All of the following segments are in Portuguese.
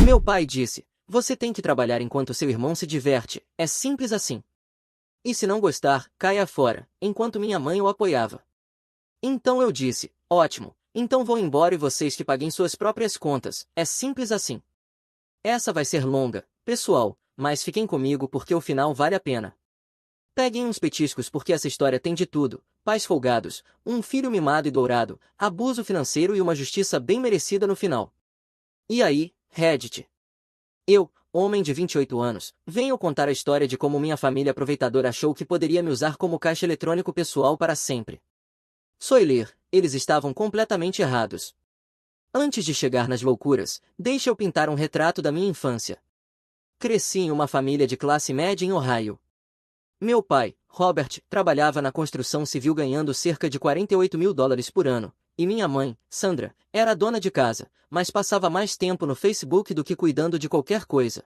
Meu pai disse, você tem que trabalhar enquanto seu irmão se diverte, é simples assim. E se não gostar, caia fora, enquanto minha mãe o apoiava. Então eu disse, ótimo, então vou embora e vocês que paguem suas próprias contas, é simples assim. Essa vai ser longa, pessoal, mas fiquem comigo porque o final vale a pena. Peguem uns petiscos porque essa história tem de tudo, pais folgados, um filho mimado e dourado, abuso financeiro e uma justiça bem merecida no final. E aí, Reddit? Eu, homem de 28 anos, venho contar a história de como minha família aproveitadora achou que poderia me usar como caixa eletrônico pessoal para sempre. Soiler, eles estavam completamente errados. Antes de chegar nas loucuras, deixa eu pintar um retrato da minha infância. Cresci em uma família de classe média em Ohio. Meu pai, Robert, trabalhava na construção civil ganhando cerca de $48.000 por ano, e minha mãe, Sandra, era dona de casa, mas passava mais tempo no Facebook do que cuidando de qualquer coisa.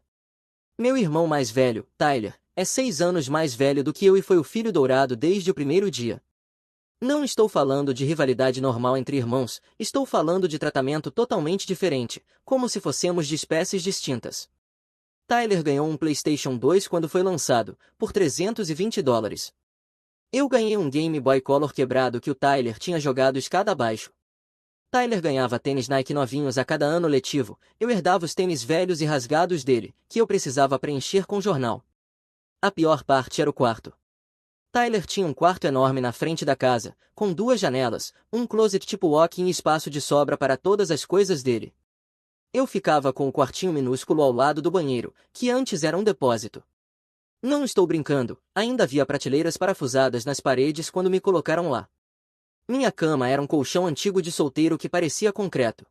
Meu irmão mais velho, Tyler, é 6 anos mais velho do que eu e foi o filho dourado desde o primeiro dia. Não estou falando de rivalidade normal entre irmãos, estou falando de tratamento totalmente diferente, como se fossemos de espécies distintas. Tyler ganhou um PlayStation 2 quando foi lançado, por $320. Eu ganhei um Game Boy Color quebrado que o Tyler tinha jogado escada abaixo. Tyler ganhava tênis Nike novinhos a cada ano letivo, eu herdava os tênis velhos e rasgados dele, que eu precisava preencher com jornal. A pior parte era o quarto. Tyler tinha um quarto enorme na frente da casa, com 2 janelas, um closet tipo walk-in e espaço de sobra para todas as coisas dele. Eu ficava com o quartinho minúsculo ao lado do banheiro, que antes era um depósito. Não estou brincando, ainda havia prateleiras parafusadas nas paredes quando me colocaram lá. Minha cama era um colchão antigo de solteiro que parecia concreto.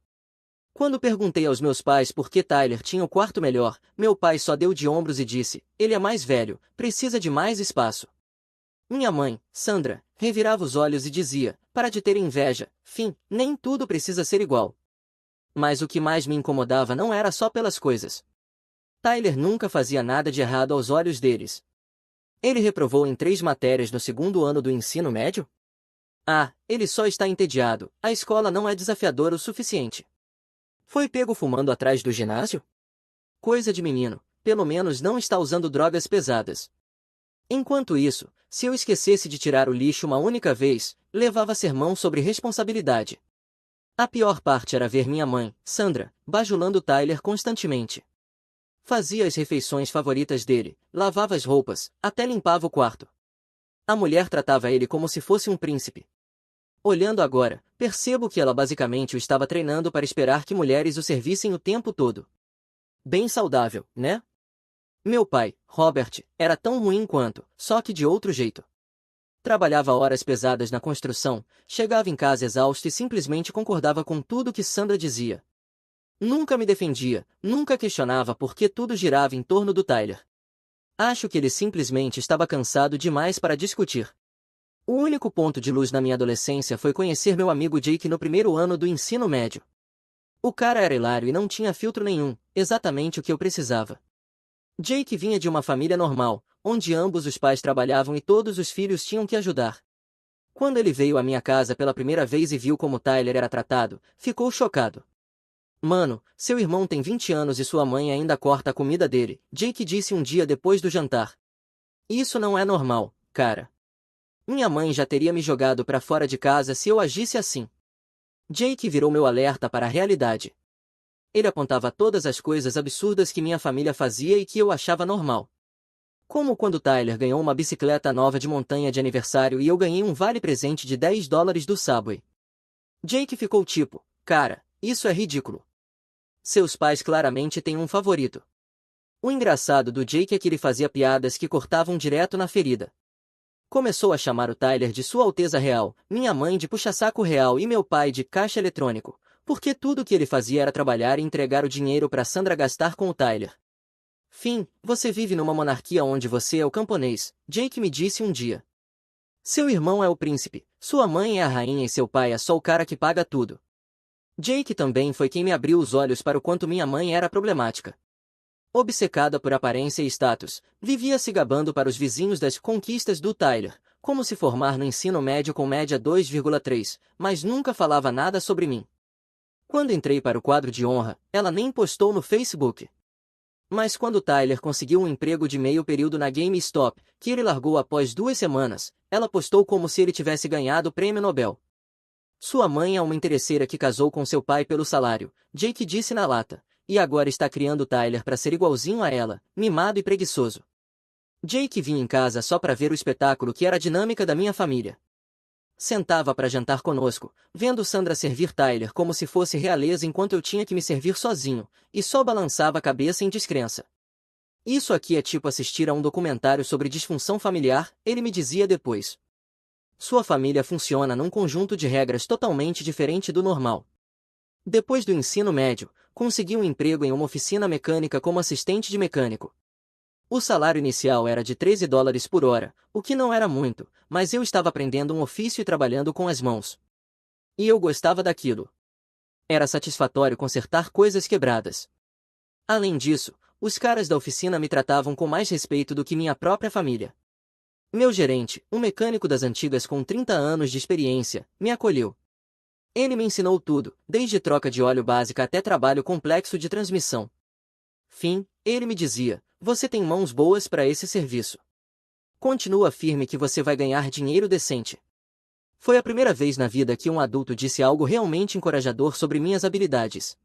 Quando perguntei aos meus pais por que Tyler tinha o quarto melhor, meu pai só deu de ombros e disse, ele é mais velho, precisa de mais espaço. Minha mãe, Sandra, revirava os olhos e dizia, para de ter inveja, fim, nem tudo precisa ser igual. Mas o que mais me incomodava não era só pelas coisas. Tyler nunca fazia nada de errado aos olhos deles. Ele reprovou em 3 matérias no 2º ano do ensino médio? Ah, ele só está entediado, a escola não é desafiadora o suficiente. Foi pego fumando atrás do ginásio? Coisa de menino, pelo menos não está usando drogas pesadas. Enquanto isso, se eu esquecesse de tirar o lixo uma única vez, levava sermão sobre responsabilidade. A pior parte era ver minha mãe, Sandra, bajulando Tyler constantemente. Fazia as refeições favoritas dele, lavava as roupas, até limpava o quarto. A mulher tratava ele como se fosse um príncipe. Olhando agora, percebo que ela basicamente o estava treinando para esperar que mulheres o servissem o tempo todo. Bem saudável, né? Meu pai, Robert, era tão ruim quanto, só que de outro jeito. Trabalhava horas pesadas na construção, chegava em casa exausto e simplesmente concordava com tudo que Sandra dizia. Nunca me defendia, nunca questionava por que tudo girava em torno do Tyler. Acho que ele simplesmente estava cansado demais para discutir. O único ponto de luz na minha adolescência foi conhecer meu amigo Jake no primeiro ano do ensino médio. O cara era hilário e não tinha filtro nenhum, exatamente o que eu precisava. Jake vinha de uma família normal, onde ambos os pais trabalhavam e todos os filhos tinham que ajudar. Quando ele veio à minha casa pela primeira vez e viu como Tyler era tratado, ficou chocado. Mano, seu irmão tem 20 anos e sua mãe ainda corta a comida dele, Jake disse um dia depois do jantar. Isso não é normal, cara. Minha mãe já teria me jogado pra fora de casa se eu agisse assim. Jake virou meu alerta para a realidade. Ele apontava todas as coisas absurdas que minha família fazia e que eu achava normal. Como quando Tyler ganhou uma bicicleta nova de montanha de aniversário e eu ganhei um vale-presente de $10 do Subway. Jake ficou tipo, cara, isso é ridículo. Seus pais claramente têm um favorito. O engraçado do Jake é que ele fazia piadas que cortavam direto na ferida. Começou a chamar o Tyler de Sua Alteza Real, minha mãe de puxa-saco real e meu pai de caixa eletrônico, porque tudo que ele fazia era trabalhar e entregar o dinheiro para Sandra gastar com o Tyler. Fim, você vive numa monarquia onde você é o camponês, Jake me disse um dia. Seu irmão é o príncipe, sua mãe é a rainha e seu pai é só o cara que paga tudo. Jake também foi quem me abriu os olhos para o quanto minha mãe era problemática. Obcecada por aparência e status, vivia se gabando para os vizinhos das conquistas do Tyler, como se formar no ensino médio com média 2,3, mas nunca falava nada sobre mim. Quando entrei para o quadro de honra, ela nem postou no Facebook. Mas quando Tyler conseguiu um emprego de meio período na GameStop, que ele largou após 2 semanas, ela postou como se ele tivesse ganhado o prêmio Nobel. Sua mãe é uma interesseira que casou com seu pai pelo salário, Jake disse na lata, e agora está criando Tyler para ser igualzinho a ela, mimado e preguiçoso. Jake vinha em casa só para ver o espetáculo que era a dinâmica da minha família. Sentava para jantar conosco, vendo Sandra servir Tyler como se fosse realeza enquanto eu tinha que me servir sozinho, e só balançava a cabeça em descrença. Isso aqui é tipo assistir a um documentário sobre disfunção familiar, ele me dizia depois. Sua família funciona num conjunto de regras totalmente diferente do normal. Depois do ensino médio, consegui um emprego em uma oficina mecânica como assistente de mecânico. O salário inicial era de $13 por hora, o que não era muito, mas eu estava aprendendo um ofício e trabalhando com as mãos. E eu gostava daquilo. Era satisfatório consertar coisas quebradas. Além disso, os caras da oficina me tratavam com mais respeito do que minha própria família. Meu gerente, um mecânico das antigas com 30 anos de experiência, me acolheu. Ele me ensinou tudo, desde troca de óleo básica até trabalho complexo de transmissão. Fim, ele me dizia, você tem mãos boas para esse serviço. Continua firme que você vai ganhar dinheiro decente. Foi a primeira vez na vida que um adulto disse algo realmente encorajador sobre minhas habilidades.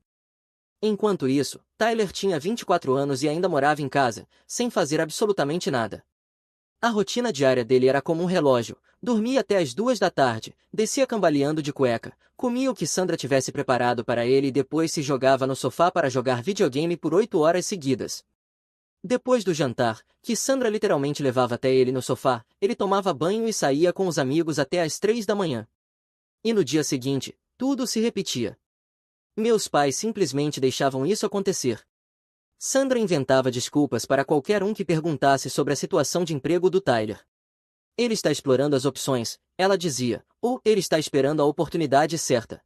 Enquanto isso, Tyler tinha 24 anos e ainda morava em casa, sem fazer absolutamente nada. A rotina diária dele era como um relógio, dormia até as 2 da tarde, descia cambaleando de cueca, comia o que Sandra tivesse preparado para ele e depois se jogava no sofá para jogar videogame por 8 horas seguidas. Depois do jantar, que Sandra literalmente levava até ele no sofá, ele tomava banho e saía com os amigos até às 3 da manhã. E no dia seguinte, tudo se repetia. Meus pais simplesmente deixavam isso acontecer. Sandra inventava desculpas para qualquer um que perguntasse sobre a situação de emprego do Tyler. Ele está explorando as opções, ela dizia, ou ele está esperando a oportunidade certa.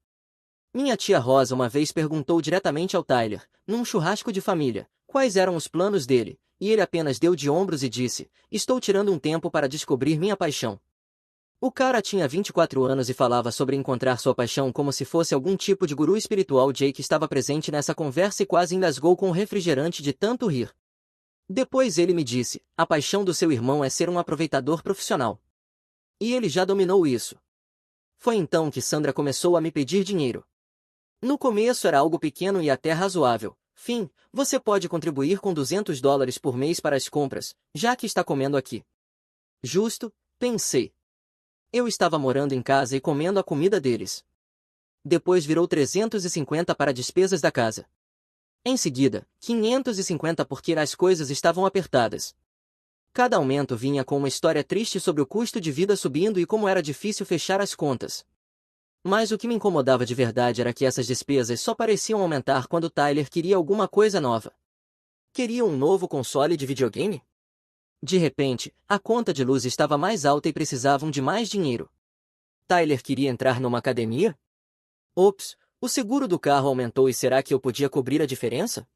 Minha tia Rosa uma vez perguntou diretamente ao Tyler, num churrasco de família, quais eram os planos dele, e ele apenas deu de ombros e disse, estou tirando um tempo para descobrir minha paixão. O cara tinha 24 anos e falava sobre encontrar sua paixão como se fosse algum tipo de guru espiritual. Jake estava presente nessa conversa e quase engasgou com o refrigerante de tanto rir. Depois ele me disse, a paixão do seu irmão é ser um aproveitador profissional. E ele já dominou isso. Foi então que Sandra começou a me pedir dinheiro. No começo era algo pequeno e até razoável. Fim, você pode contribuir com $200 por mês para as compras, já que está comendo aqui. Justo, pensei. Eu estava morando em casa e comendo a comida deles. Depois virou 350 para despesas da casa. Em seguida, 550 porque as coisas estavam apertadas. Cada aumento vinha com uma história triste sobre o custo de vida subindo e como era difícil fechar as contas. Mas o que me incomodava de verdade era que essas despesas só pareciam aumentar quando Tyler queria alguma coisa nova. Queria um novo console de videogame? De repente, a conta de luz estava mais alta e precisavam de mais dinheiro. Tyler queria entrar numa academia? Ops, o seguro do carro aumentou e será que eu podia cobrir a diferença?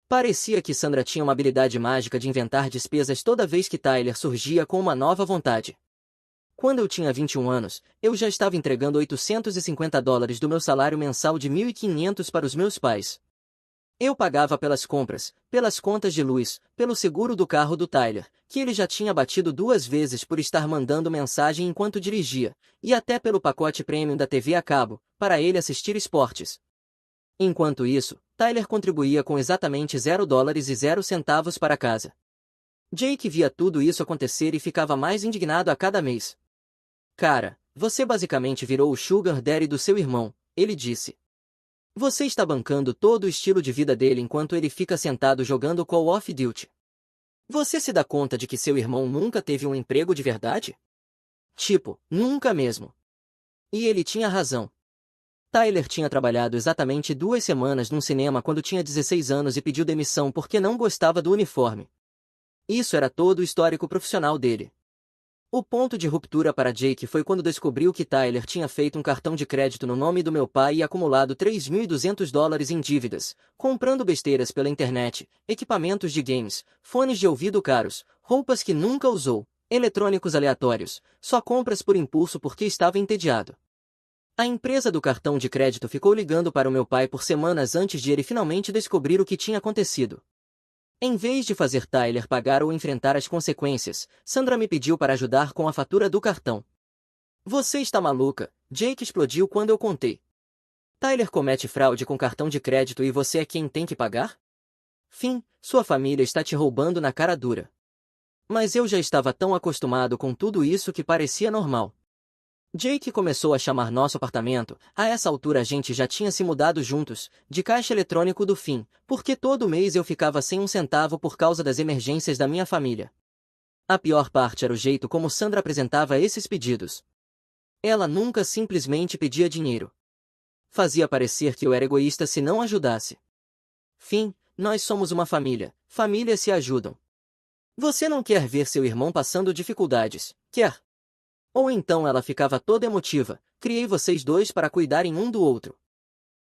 Parecia que Sandra tinha uma habilidade mágica de inventar despesas toda vez que Tyler surgia com uma nova vontade. Quando eu tinha 21 anos, eu já estava entregando $850 do meu salário mensal de 1.500 para os meus pais. Eu pagava pelas compras, pelas contas de luz, pelo seguro do carro do Tyler, que ele já tinha batido 2 vezes por estar mandando mensagem enquanto dirigia, e até pelo pacote premium da TV a cabo, para ele assistir esportes. Enquanto isso, Tyler contribuía com exatamente $0 para casa. Jake via tudo isso acontecer e ficava mais indignado a cada mês. Cara, você basicamente virou o sugar daddy do seu irmão, ele disse. Você está bancando todo o estilo de vida dele enquanto ele fica sentado jogando Call of Duty. Você se dá conta de que seu irmão nunca teve um emprego de verdade? Tipo, nunca mesmo. E ele tinha razão. Tyler tinha trabalhado exatamente 2 semanas num cinema quando tinha 16 anos e pediu demissão porque não gostava do uniforme. Isso era todo o histórico profissional dele. O ponto de ruptura para Jake foi quando descobriu que Tyler tinha feito um cartão de crédito no nome do meu pai e acumulado $3.200 em dívidas, comprando besteiras pela internet, equipamentos de games, fones de ouvido caros, roupas que nunca usou, eletrônicos aleatórios, só compras por impulso porque estava entediado. A empresa do cartão de crédito ficou ligando para o meu pai por semanas antes de ele finalmente descobrir o que tinha acontecido. Em vez de fazer Tyler pagar ou enfrentar as consequências, Sandra me pediu para ajudar com a fatura do cartão. Você está maluca? Jake explodiu quando eu contei. Tyler comete fraude com cartão de crédito e você é quem tem que pagar? Fim, sua família está te roubando na cara dura. Mas eu já estava tão acostumado com tudo isso que parecia normal. Jake começou a chamar nosso apartamento, a essa altura a gente já tinha se mudado juntos, de caixa eletrônico do fim, porque todo mês eu ficava sem um centavo por causa das emergências da minha família. A pior parte era o jeito como Sandra apresentava esses pedidos. Ela nunca simplesmente pedia dinheiro. Fazia parecer que eu era egoísta se não ajudasse. Fim, nós somos uma família, famílias se ajudam. Você não quer ver seu irmão passando dificuldades, quer? Ou então ela ficava toda emotiva, criei vocês dois para cuidarem um do outro.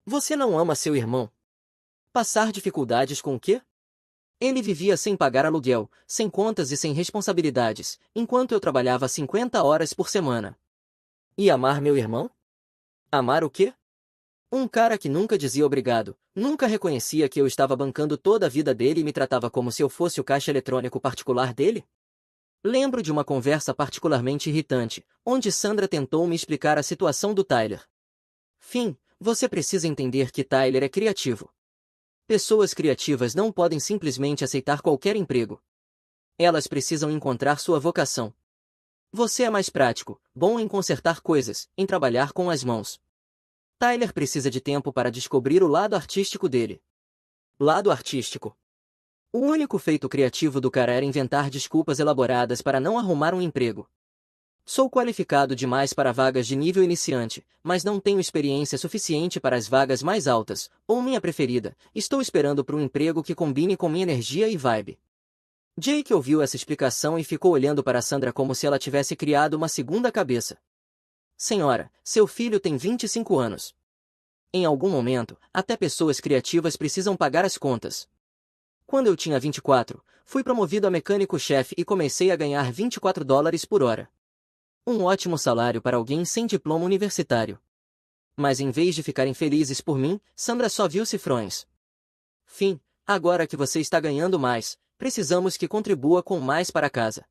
Você não ama seu irmão? Passar dificuldades com o quê? Ele vivia sem pagar aluguel, sem contas e sem responsabilidades, enquanto eu trabalhava 50 horas por semana. E amar meu irmão? Amar o quê? Um cara que nunca dizia obrigado, nunca reconhecia que eu estava bancando toda a vida dele e me tratava como se eu fosse o caixa eletrônico particular dele? Lembro de uma conversa particularmente irritante, onde Sandra tentou me explicar a situação do Tyler. Fim, você precisa entender que Tyler é criativo. Pessoas criativas não podem simplesmente aceitar qualquer emprego. Elas precisam encontrar sua vocação. Você é mais prático, bom em consertar coisas, em trabalhar com as mãos. Tyler precisa de tempo para descobrir o lado artístico dele. Lado artístico. O único feito criativo do cara era inventar desculpas elaboradas para não arrumar um emprego. Sou qualificado demais para vagas de nível iniciante, mas não tenho experiência suficiente para as vagas mais altas, ou minha preferida, estou esperando por um emprego que combine com minha energia e vibe. Jake ouviu essa explicação e ficou olhando para Sandra como se ela tivesse criado uma segunda cabeça. Senhora, seu filho tem 25 anos. Em algum momento, até pessoas criativas precisam pagar as contas. Quando eu tinha 24, fui promovido a mecânico-chefe e comecei a ganhar $24 por hora. Um ótimo salário para alguém sem diploma universitário. Mas em vez de ficarem felizes por mim, Sandra só viu cifrões. Fim, agora que você está ganhando mais, precisamos que contribua com mais para casa.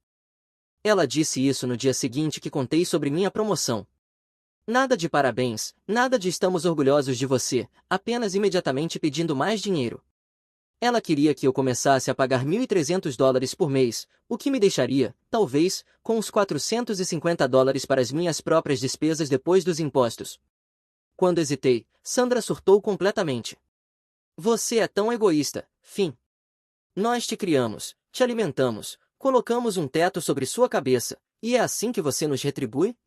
Ela disse isso no dia seguinte que contei sobre minha promoção. Nada de parabéns, nada de estamos orgulhosos de você, apenas imediatamente pedindo mais dinheiro. Ela queria que eu começasse a pagar $1.300 por mês, o que me deixaria, talvez, com uns $450 para as minhas próprias despesas depois dos impostos. Quando hesitei, Sandra surtou completamente. Você é tão egoísta, fim. Nós te criamos, te alimentamos, colocamos um teto sobre sua cabeça, e é assim que você nos retribui?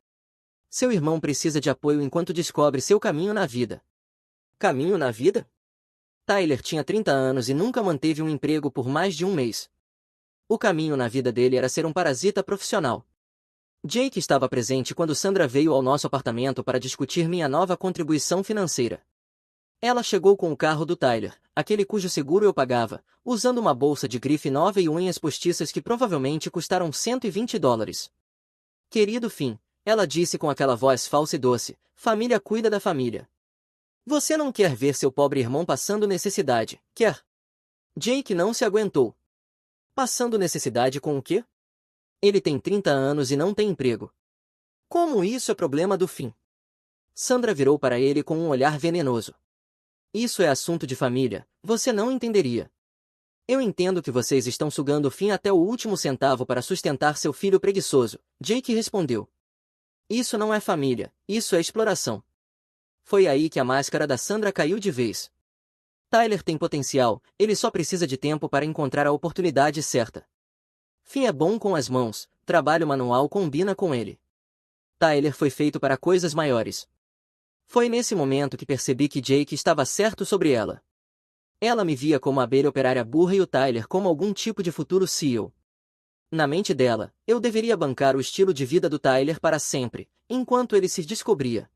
Seu irmão precisa de apoio enquanto descobre seu caminho na vida. Caminho na vida? Tyler tinha 30 anos e nunca manteve um emprego por mais de um mês. O caminho na vida dele era ser um parasita profissional. Jake estava presente quando Sandra veio ao nosso apartamento para discutir minha nova contribuição financeira. Ela chegou com o carro do Tyler, aquele cujo seguro eu pagava, usando uma bolsa de grife nova e unhas postiças que provavelmente custaram $120. Querido Finn, ela disse com aquela voz falsa e doce, família cuida da família. Você não quer ver seu pobre irmão passando necessidade, quer? Jake não se aguentou. Passando necessidade com o quê? Ele tem 30 anos e não tem emprego. Como isso é problema do Finn? Sandra virou para ele com um olhar venenoso. Isso é assunto de família, você não entenderia. Eu entendo que vocês estão sugando o Finn até o último centavo para sustentar seu filho preguiçoso, Jake respondeu. Isso não é família, isso é exploração. Foi aí que a máscara da Sandra caiu de vez. Tyler tem potencial, ele só precisa de tempo para encontrar a oportunidade certa. Finn é bom com as mãos, trabalho manual combina com ele. Tyler foi feito para coisas maiores. Foi nesse momento que percebi que Jake estava certo sobre ela. Ela me via como a abelha operária burra e o Tyler como algum tipo de futuro CEO. Na mente dela, eu deveria bancar o estilo de vida do Tyler para sempre, enquanto ele se descobria.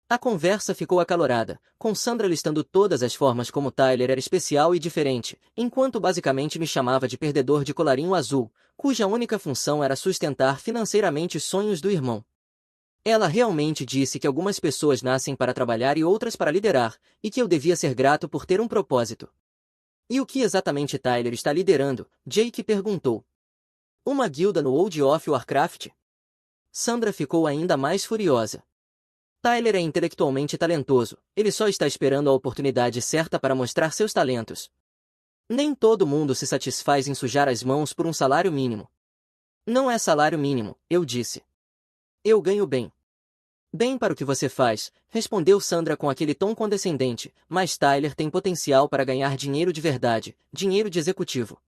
A conversa ficou acalorada, com Sandra listando todas as formas como Tyler era especial e diferente, enquanto basicamente me chamava de perdedor de colarinho azul, cuja única função era sustentar financeiramente os sonhos do irmão. Ela realmente disse que algumas pessoas nascem para trabalhar e outras para liderar, e que eu devia ser grato por ter um propósito. E o que exatamente Tyler está liderando? Jake perguntou. Uma guilda no World of Warcraft? Sandra ficou ainda mais furiosa. Tyler é intelectualmente talentoso, ele só está esperando a oportunidade certa para mostrar seus talentos. Nem todo mundo se satisfaz em sujar as mãos por um salário mínimo. Não é salário mínimo, eu disse. Eu ganho bem. Bem para o que você faz, respondeu Sandra com aquele tom condescendente, mas Tyler tem potencial para ganhar dinheiro de verdade, dinheiro de executivo.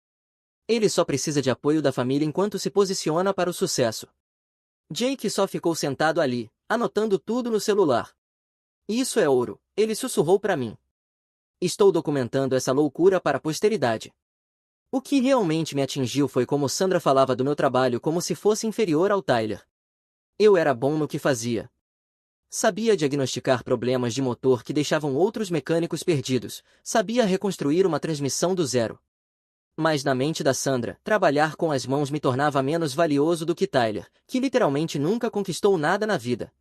Ele só precisa de apoio da família enquanto se posiciona para o sucesso. Jake só ficou sentado ali, anotando tudo no celular. Isso é ouro, ele sussurrou para mim. Estou documentando essa loucura para a posteridade. O que realmente me atingiu foi como Sandra falava do meu trabalho como se fosse inferior ao Tyler. Eu era bom no que fazia. Sabia diagnosticar problemas de motor que deixavam outros mecânicos perdidos, sabia reconstruir uma transmissão do zero. Mas na mente da Sandra, trabalhar com as mãos me tornava menos valioso do que Tyler, que literalmente nunca conquistou nada na vida.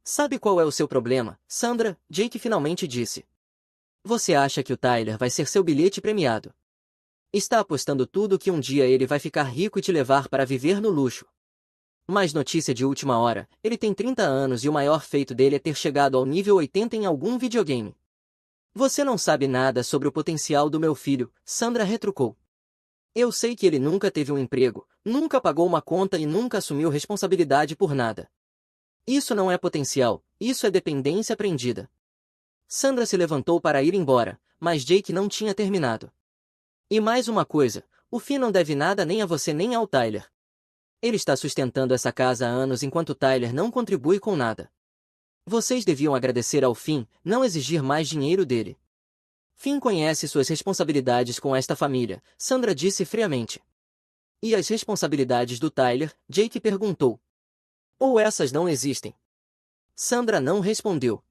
Sabe qual é o seu problema, Sandra? Jake finalmente disse. Você acha que o Tyler vai ser seu bilhete premiado? Está apostando tudo que um dia ele vai ficar rico e te levar para viver no luxo. Mas notícia de última hora, ele tem 30 anos e o maior feito dele é ter chegado ao nível 80 em algum videogame. Você não sabe nada sobre o potencial do meu filho, Sandra retrucou. Eu sei que ele nunca teve um emprego, nunca pagou uma conta e nunca assumiu responsabilidade por nada. Isso não é potencial, isso é dependência aprendida. Sandra se levantou para ir embora, mas Jake não tinha terminado. E mais uma coisa, o Finn não deve nada nem a você nem ao Tyler. Ele está sustentando essa casa há anos enquanto Tyler não contribui com nada. Vocês deviam agradecer ao Finn, não exigir mais dinheiro dele. Finn conhece suas responsabilidades com esta família, Sandra disse friamente. E as responsabilidades do Tyler? Jake perguntou. Ou essas não existem? Sandra não respondeu.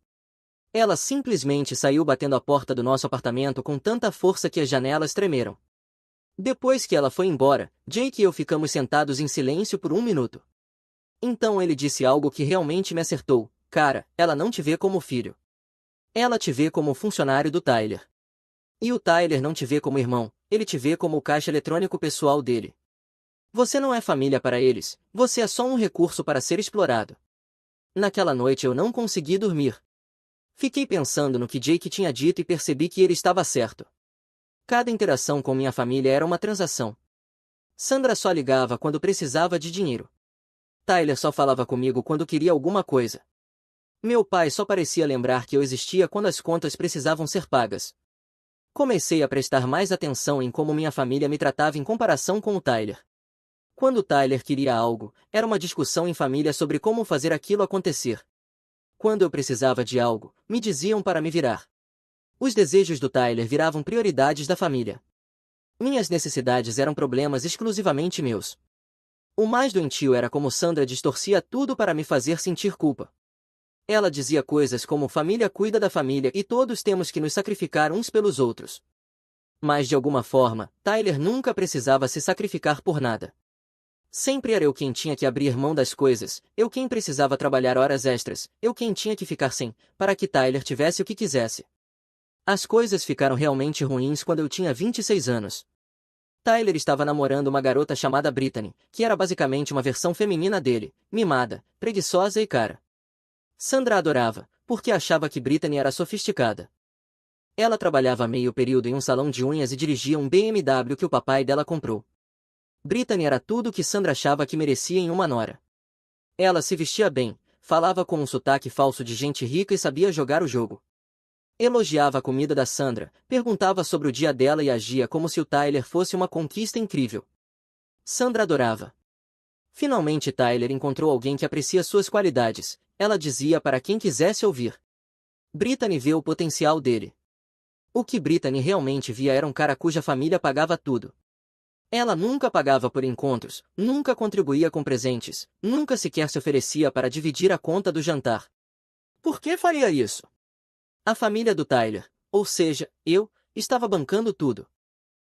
Ela simplesmente saiu batendo a porta do nosso apartamento com tanta força que as janelas tremeram. Depois que ela foi embora, Jake e eu ficamos sentados em silêncio por um minuto. Então ele disse algo que realmente me acertou. Cara, ela não te vê como filho. Ela te vê como funcionário do Tyler. E o Tyler não te vê como irmão, ele te vê como o caixa eletrônico pessoal dele. Você não é família para eles, você é só um recurso para ser explorado. Naquela noite eu não consegui dormir. Fiquei pensando no que Jake tinha dito e percebi que ele estava certo. Cada interação com minha família era uma transação. Sandra só ligava quando precisava de dinheiro. Tyler só falava comigo quando queria alguma coisa. Meu pai só parecia lembrar que eu existia quando as contas precisavam ser pagas. Comecei a prestar mais atenção em como minha família me tratava em comparação com o Tyler. Quando o Tyler queria algo, era uma discussão em família sobre como fazer aquilo acontecer. Quando eu precisava de algo, me diziam para me virar. Os desejos do Tyler viravam prioridades da família. Minhas necessidades eram problemas exclusivamente meus. O mais doentio era como Sandra distorcia tudo para me fazer sentir culpa. Ela dizia coisas como família cuida da família e todos temos que nos sacrificar uns pelos outros. Mas de alguma forma, Tyler nunca precisava se sacrificar por nada. Sempre era eu quem tinha que abrir mão das coisas, eu quem precisava trabalhar horas extras, eu quem tinha que ficar sem, para que Tyler tivesse o que quisesse. As coisas ficaram realmente ruins quando eu tinha 26 anos. Tyler estava namorando uma garota chamada Brittany, que era basicamente uma versão feminina dele, mimada, preguiçosa e cara. Sandra adorava, porque achava que Brittany era sofisticada. Ela trabalhava meio período em um salão de unhas e dirigia um BMW que o papai dela comprou. Brittany era tudo o que Sandra achava que merecia em uma nora. Ela se vestia bem, falava com um sotaque falso de gente rica e sabia jogar o jogo. Elogiava a comida da Sandra, perguntava sobre o dia dela e agia como se o Tyler fosse uma conquista incrível. Sandra adorava. Finalmente Tyler encontrou alguém que aprecia suas qualidades, ela dizia para quem quisesse ouvir. Brittany vê o potencial dele. O que Brittany realmente via era um cara cuja família pagava tudo. Ela nunca pagava por encontros, nunca contribuía com presentes, nunca sequer se oferecia para dividir a conta do jantar. Por que faria isso? A família do Tyler, ou seja, eu, estava bancando tudo.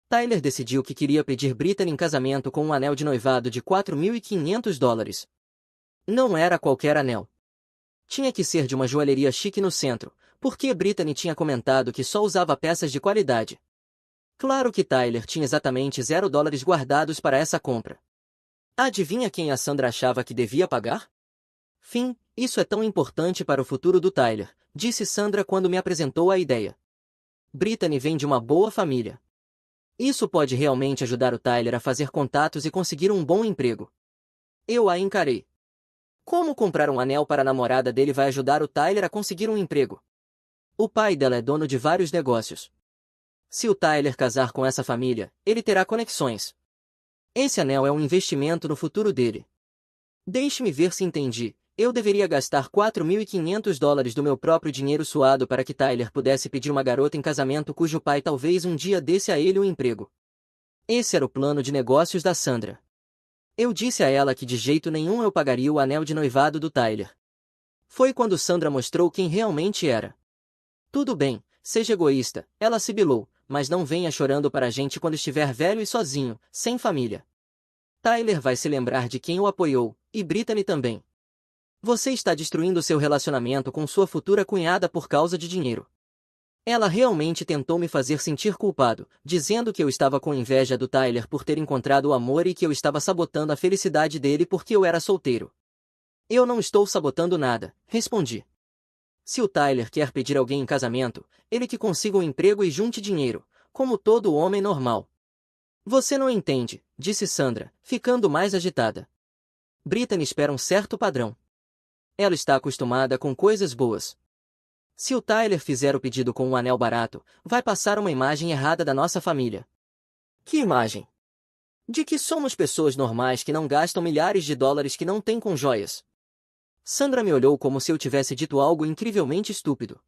Tyler decidiu que queria pedir Brittany em casamento com um anel de noivado de $4.500. Não era qualquer anel. Tinha que ser de uma joalheria chique no centro, porque Brittany tinha comentado que só usava peças de qualidade. Claro que Tyler tinha exatamente $0 guardados para essa compra. Adivinha quem a Sandra achava que devia pagar? Fim, isso é tão importante para o futuro do Tyler, disse Sandra quando me apresentou a ideia. Brittany vem de uma boa família. Isso pode realmente ajudar o Tyler a fazer contatos e conseguir um bom emprego. Eu a encarei. Como comprar um anel para a namorada dele vai ajudar o Tyler a conseguir um emprego? O pai dela é dono de vários negócios. Se o Tyler casar com essa família, ele terá conexões. Esse anel é um investimento no futuro dele. Deixe-me ver se entendi. Eu deveria gastar $4.500 do meu próprio dinheiro suado para que Tyler pudesse pedir uma garota em casamento cujo pai talvez um dia desse a ele um emprego. Esse era o plano de negócios da Sandra. Eu disse a ela que de jeito nenhum eu pagaria o anel de noivado do Tyler. Foi quando Sandra mostrou quem realmente era. Tudo bem, seja egoísta, ela sibilou, mas não venha chorando para a gente quando estiver velho e sozinho, sem família. Tyler vai se lembrar de quem o apoiou, e Brittany também. Você está destruindo seu relacionamento com sua futura cunhada por causa de dinheiro. Ela realmente tentou me fazer sentir culpado, dizendo que eu estava com inveja do Tyler por ter encontrado o amor e que eu estava sabotando a felicidade dele porque eu era solteiro. Eu não estou sabotando nada, respondi. Se o Tyler quer pedir alguém em casamento, ele que consiga um emprego e junte dinheiro, como todo homem normal. Você não entende, disse Sandra, ficando mais agitada. Brittany espera um certo padrão. Ela está acostumada com coisas boas. Se o Tyler fizer o pedido com um anel barato, vai passar uma imagem errada da nossa família. Que imagem? De que somos pessoas normais que não gastam milhares de dólares que não têm com joias. Sandra me olhou como se eu tivesse dito algo incrivelmente estúpido.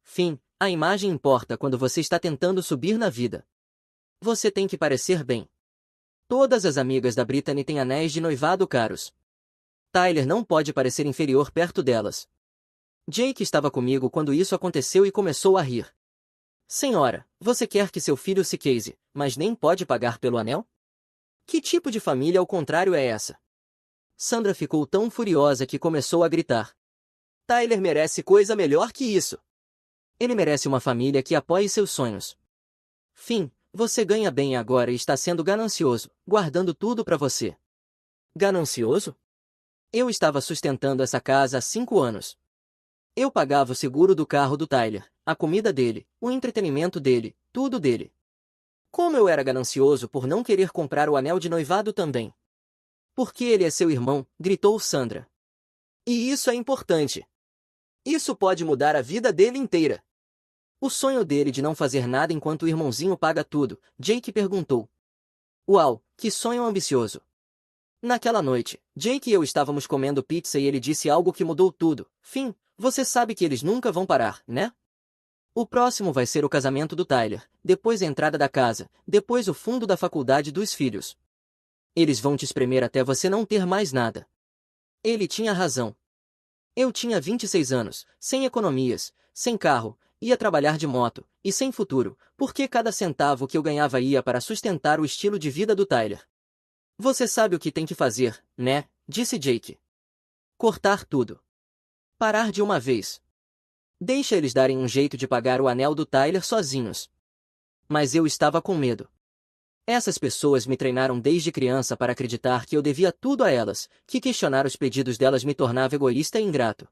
Fim, a imagem importa quando você está tentando subir na vida. Você tem que parecer bem. Todas as amigas da Brittany têm anéis de noivado caros. Tyler não pode parecer inferior perto delas. Jake estava comigo quando isso aconteceu e começou a rir. Senhora, você quer que seu filho se case, mas nem pode pagar pelo anel? Que tipo de família ao contrário é essa? Sandra ficou tão furiosa que começou a gritar. Tyler merece coisa melhor que isso. Ele merece uma família que apoie seus sonhos. Fim, você ganha bem agora e está sendo ganancioso, guardando tudo para você. Ganancioso? Eu estava sustentando essa casa há 5 anos. Eu pagava o seguro do carro do Tyler, a comida dele, o entretenimento dele, tudo dele. Como eu era ganancioso por não querer comprar o anel de noivado também. Porque ele é seu irmão, gritou Sandra. E isso é importante. Isso pode mudar a vida dele inteira. O sonho dele de não fazer nada enquanto o irmãozinho paga tudo, Jake perguntou. Uau, que sonho ambicioso. Naquela noite, Jake e eu estávamos comendo pizza e ele disse algo que mudou tudo. Fim, você sabe que eles nunca vão parar, né? O próximo vai ser o casamento do Tyler, depois a entrada da casa, depois o fundo da faculdade dos filhos. Eles vão te espremer até você não ter mais nada. Ele tinha razão. Eu tinha 26 anos, sem economias, sem carro, ia trabalhar de moto, e sem futuro, porque cada centavo que eu ganhava ia para sustentar o estilo de vida do Tyler. Você sabe o que tem que fazer, né? Disse Jake. Cortar tudo. Parar de uma vez. Deixa eles darem um jeito de pagar o anel do Tyler sozinhos. Mas eu estava com medo. Essas pessoas me treinaram desde criança para acreditar que eu devia tudo a elas, que questionar os pedidos delas me tornava egoísta e ingrato.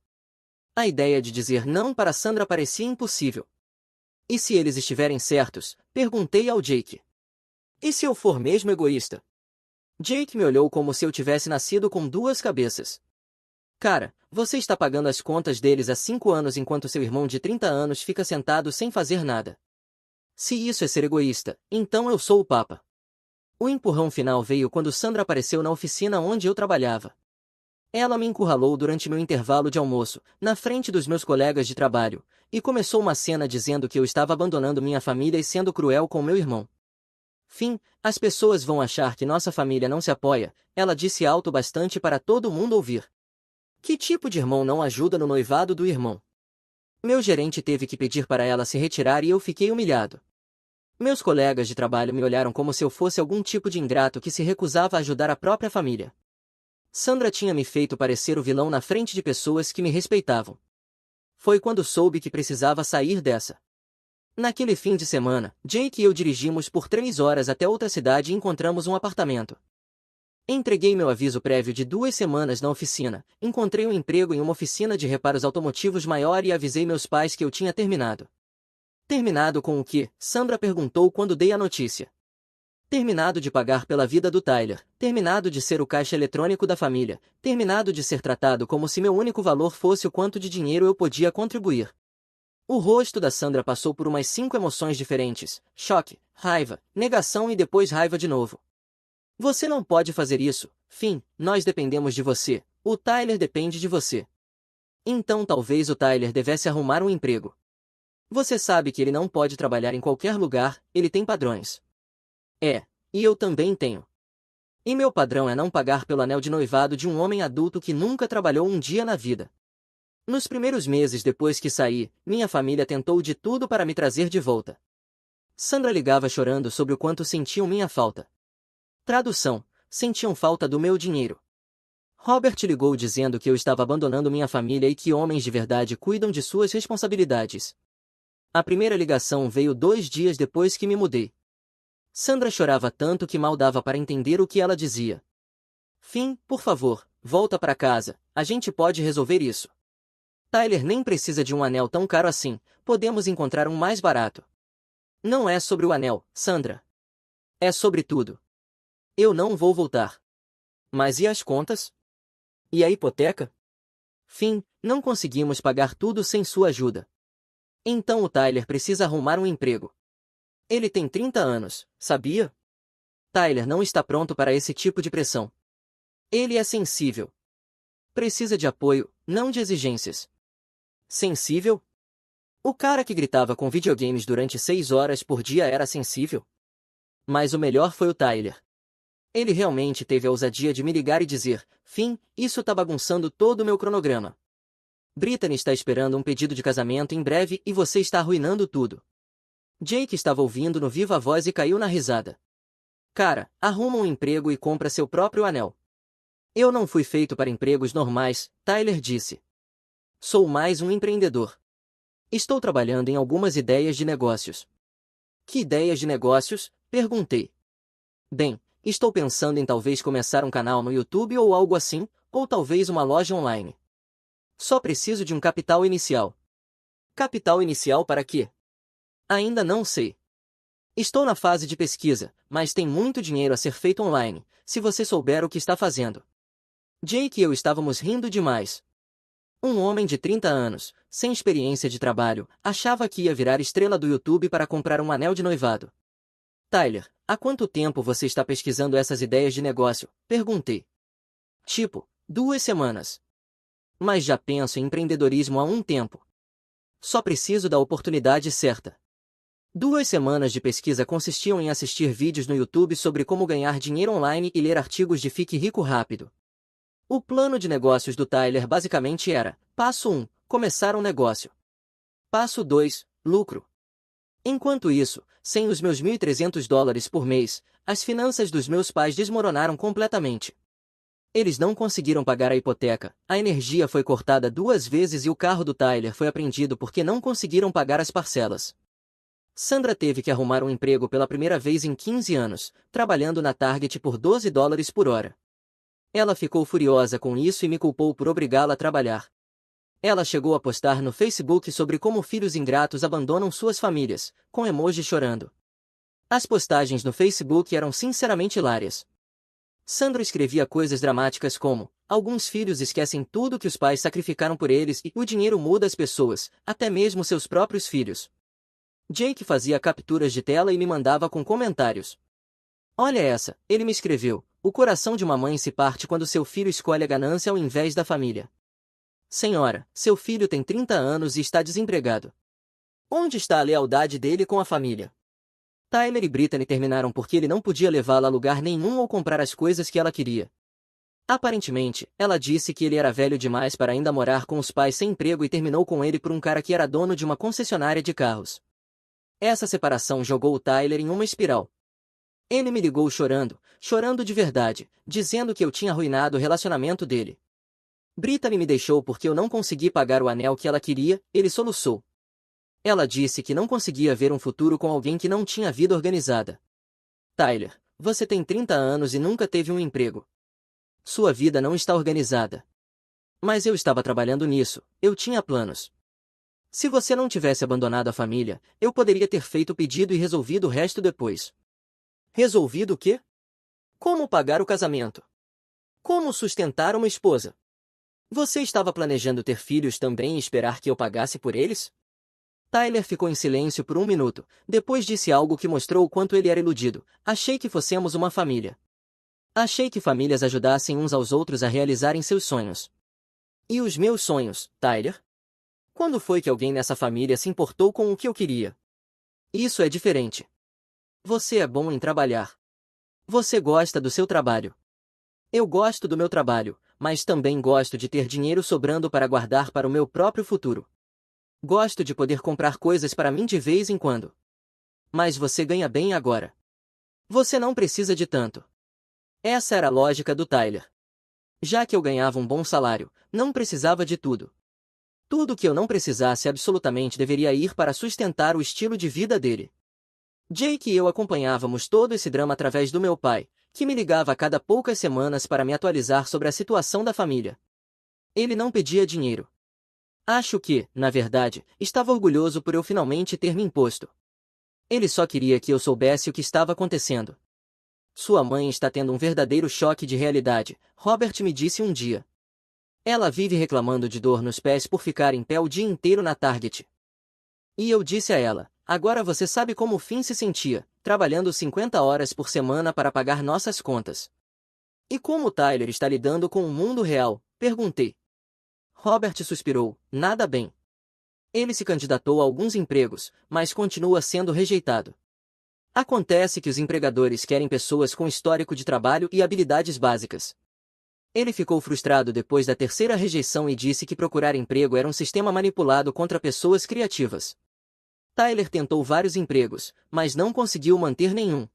A ideia de dizer não para Sandra parecia impossível. E se eles estiverem certos? Perguntei ao Jake. E se eu for mesmo egoísta? Jake me olhou como se eu tivesse nascido com 2 cabeças. Cara, você está pagando as contas deles há 5 anos enquanto seu irmão de 30 anos fica sentado sem fazer nada. Se isso é ser egoísta, então eu sou o Papa. O empurrão final veio quando Sandra apareceu na oficina onde eu trabalhava. Ela me encurralou durante meu intervalo de almoço, na frente dos meus colegas de trabalho, e começou uma cena dizendo que eu estava abandonando minha família e sendo cruel com meu irmão. Fim, as pessoas vão achar que nossa família não se apoia, ela disse alto bastante para todo mundo ouvir. Que tipo de irmão não ajuda no noivado do irmão? Meu gerente teve que pedir para ela se retirar e eu fiquei humilhado. Meus colegas de trabalho me olharam como se eu fosse algum tipo de ingrato que se recusava a ajudar a própria família. Sandra tinha me feito parecer o vilão na frente de pessoas que me respeitavam. Foi quando soube que precisava sair dessa. Naquele fim de semana, Jake e eu dirigimos por 3 horas até outra cidade e encontramos um apartamento. Entreguei meu aviso prévio de 2 semanas na oficina, encontrei um emprego em uma oficina de reparos automotivos maior e avisei meus pais que eu tinha terminado. Terminado com o quê? Sandra perguntou quando dei a notícia. Terminado de pagar pela vida do Tyler, terminado de ser o caixa eletrônico da família, terminado de ser tratado como se meu único valor fosse o quanto de dinheiro eu podia contribuir. O rosto da Sandra passou por umas 5 emoções diferentes: choque, raiva, negação e depois raiva de novo. Você não pode fazer isso, Finn, nós dependemos de você, o Tyler depende de você. Então talvez o Tyler devesse arrumar um emprego. Você sabe que ele não pode trabalhar em qualquer lugar, ele tem padrões. E eu também tenho. E meu padrão é não pagar pelo anel de noivado de um homem adulto que nunca trabalhou um dia na vida. Nos primeiros meses depois que saí, minha família tentou de tudo para me trazer de volta. Sandra ligava chorando sobre o quanto sentiam minha falta. Tradução: sentiam falta do meu dinheiro. Robert ligou dizendo que eu estava abandonando minha família e que homens de verdade cuidam de suas responsabilidades. A primeira ligação veio 2 dias depois que me mudei. Sandra chorava tanto que mal dava para entender o que ela dizia. Finn, por favor, volta para casa, a gente pode resolver isso. Tyler nem precisa de um anel tão caro assim, podemos encontrar um mais barato. Não é sobre o anel, Sandra. É sobre tudo. Eu não vou voltar. Mas e as contas? E a hipoteca? Finn, não conseguimos pagar tudo sem sua ajuda. Então o Tyler precisa arrumar um emprego. Ele tem 30 anos, sabia? Tyler não está pronto para esse tipo de pressão. Ele é sensível. Precisa de apoio, não de exigências. Sensível? O cara que gritava com videogames durante 6 horas por dia era sensível? Mas o melhor foi o Tyler. Ele realmente teve a ousadia de me ligar e dizer: Finn, isso tá bagunçando todo o meu cronograma. Brittany está esperando um pedido de casamento em breve e você está arruinando tudo. Jake estava ouvindo no viva voz e caiu na risada. Cara, arruma um emprego e compra seu próprio anel. Eu não fui feito para empregos normais, Tyler disse. Sou mais um empreendedor. Estou trabalhando em algumas ideias de negócios. Que ideias de negócios? Perguntei. Bem, estou pensando em talvez começar um canal no YouTube ou algo assim, ou talvez uma loja online. Só preciso de um capital inicial. Capital inicial para quê? Ainda não sei. Estou na fase de pesquisa, mas tem muito dinheiro a ser feito online, se você souber o que está fazendo. Jake e eu estávamos rindo demais. Um homem de 30 anos, sem experiência de trabalho, achava que ia virar estrela do YouTube para comprar um anel de noivado. Tyler, há quanto tempo você está pesquisando essas ideias de negócio? Perguntei. Tipo, 2 semanas. Mas já penso em empreendedorismo há um tempo. Só preciso da oportunidade certa. 2 semanas de pesquisa consistiam em assistir vídeos no YouTube sobre como ganhar dinheiro online e ler artigos de Fique Rico Rápido. O plano de negócios do Tyler basicamente era: passo 1, começar um negócio. Passo 2, lucro. Enquanto isso, sem os meus $1.300 por mês, as finanças dos meus pais desmoronaram completamente. Eles não conseguiram pagar a hipoteca, a energia foi cortada 2 vezes e o carro do Tyler foi apreendido porque não conseguiram pagar as parcelas. Sandra teve que arrumar um emprego pela primeira vez em 15 anos, trabalhando na Target por $12 por hora. Ela ficou furiosa com isso e me culpou por obrigá-la a trabalhar. Ela chegou a postar no Facebook sobre como filhos ingratos abandonam suas famílias, com emojis chorando. As postagens no Facebook eram sinceramente hilárias. Sandra escrevia coisas dramáticas como: alguns filhos esquecem tudo que os pais sacrificaram por eles e o dinheiro muda as pessoas, até mesmo seus próprios filhos. Jake fazia capturas de tela e me mandava com comentários. Olha essa, ele me escreveu: o coração de uma mãe se parte quando seu filho escolhe a ganância ao invés da família. Senhora, seu filho tem 30 anos e está desempregado. Onde está a lealdade dele com a família? Tyler e Brittany terminaram porque ele não podia levá-la a lugar nenhum ou comprar as coisas que ela queria. Aparentemente, ela disse que ele era velho demais para ainda morar com os pais sem emprego e terminou com ele por um cara que era dono de uma concessionária de carros. Essa separação jogou o Tyler em uma espiral. Ele me ligou chorando, chorando de verdade, dizendo que eu tinha arruinado o relacionamento dele. Brittany me deixou porque eu não consegui pagar o anel que ela queria, ele soluçou. Ela disse que não conseguia ver um futuro com alguém que não tinha vida organizada. Tyler, você tem 30 anos e nunca teve um emprego. Sua vida não está organizada. Mas eu estava trabalhando nisso, eu tinha planos. Se você não tivesse abandonado a família, eu poderia ter feito o pedido e resolvido o resto depois. Resolvido o quê? Como pagar o casamento? Como sustentar uma esposa? Você estava planejando ter filhos também e esperar que eu pagasse por eles? Tyler ficou em silêncio por um minuto, depois disse algo que mostrou o quanto ele era iludido. Achei que fossemos uma família. Achei que famílias ajudassem uns aos outros a realizarem seus sonhos. E os meus sonhos, Tyler? Quando foi que alguém nessa família se importou com o que eu queria? Isso é diferente. Você é bom em trabalhar. Você gosta do seu trabalho. Eu gosto do meu trabalho, mas também gosto de ter dinheiro sobrando para guardar para o meu próprio futuro. Gosto de poder comprar coisas para mim de vez em quando. Mas você ganha bem agora. Você não precisa de tanto. Essa era a lógica do Tyler. Já que eu ganhava um bom salário, não precisava de tudo. Tudo que eu não precisasse absolutamente deveria ir para sustentar o estilo de vida dele. Jake e eu acompanhávamos todo esse drama através do meu pai, que me ligava a cada poucas semanas para me atualizar sobre a situação da família. Ele não pedia dinheiro. Acho que, na verdade, estava orgulhoso por eu finalmente ter me imposto. Ele só queria que eu soubesse o que estava acontecendo. Sua mãe está tendo um verdadeiro choque de realidade, Robert me disse um dia. Ela vive reclamando de dor nos pés por ficar em pé o dia inteiro na Target. E eu disse a ela, agora você sabe como o Finn se sentia, trabalhando 50 horas por semana para pagar nossas contas. E como Tyler está lidando com o mundo real? Perguntei. Robert suspirou, nada bem. Ele se candidatou a alguns empregos, mas continua sendo rejeitado. Acontece que os empregadores querem pessoas com histórico de trabalho e habilidades básicas. Ele ficou frustrado depois da terceira rejeição e disse que procurar emprego era um sistema manipulado contra pessoas criativas. Tyler tentou vários empregos, mas não conseguiu manter nenhum.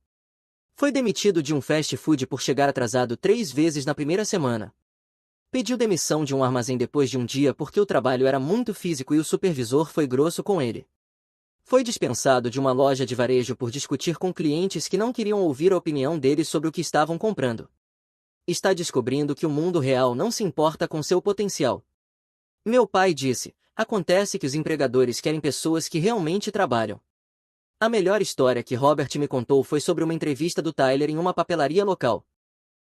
Foi demitido de um fast food por chegar atrasado 3 vezes na primeira semana. Pediu demissão de um armazém depois de um dia porque o trabalho era muito físico e o supervisor foi grosso com ele. Foi dispensado de uma loja de varejo por discutir com clientes que não queriam ouvir a opinião deles sobre o que estavam comprando. Está descobrindo que o mundo real não se importa com seu potencial. Meu pai disse, acontece que os empregadores querem pessoas que realmente trabalham. A melhor história que Robert me contou foi sobre uma entrevista do Tyler em uma papelaria local.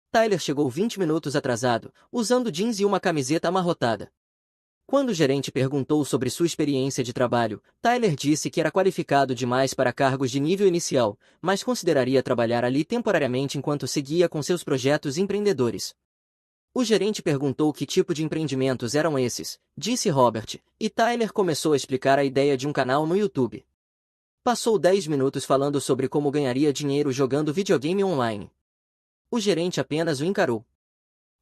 Tyler chegou 20 minutos atrasado, usando jeans e uma camiseta amarrotada. Quando o gerente perguntou sobre sua experiência de trabalho, Tyler disse que era qualificado demais para cargos de nível inicial, mas consideraria trabalhar ali temporariamente enquanto seguia com seus projetos empreendedores. O gerente perguntou que tipo de empreendimentos eram esses, disse Robert, e Tyler começou a explicar a ideia de um canal no YouTube. Passou 10 minutos falando sobre como ganharia dinheiro jogando videogame online. O gerente apenas o encarou.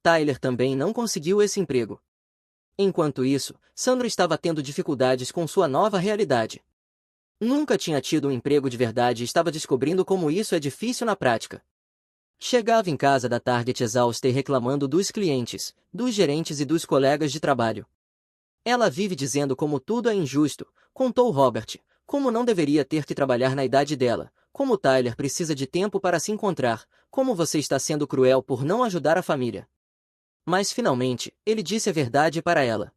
Tyler também não conseguiu esse emprego. Enquanto isso, Sandra estava tendo dificuldades com sua nova realidade. Nunca tinha tido um emprego de verdade e estava descobrindo como isso é difícil na prática. Chegava em casa da Target exausta e reclamando dos clientes, dos gerentes e dos colegas de trabalho. Ela vive dizendo como tudo é injusto, contou Robert, como não deveria ter que trabalhar na idade dela, como Tyler precisa de tempo para se encontrar, como você está sendo cruel por não ajudar a família. Mas finalmente, ele disse a verdade para ela.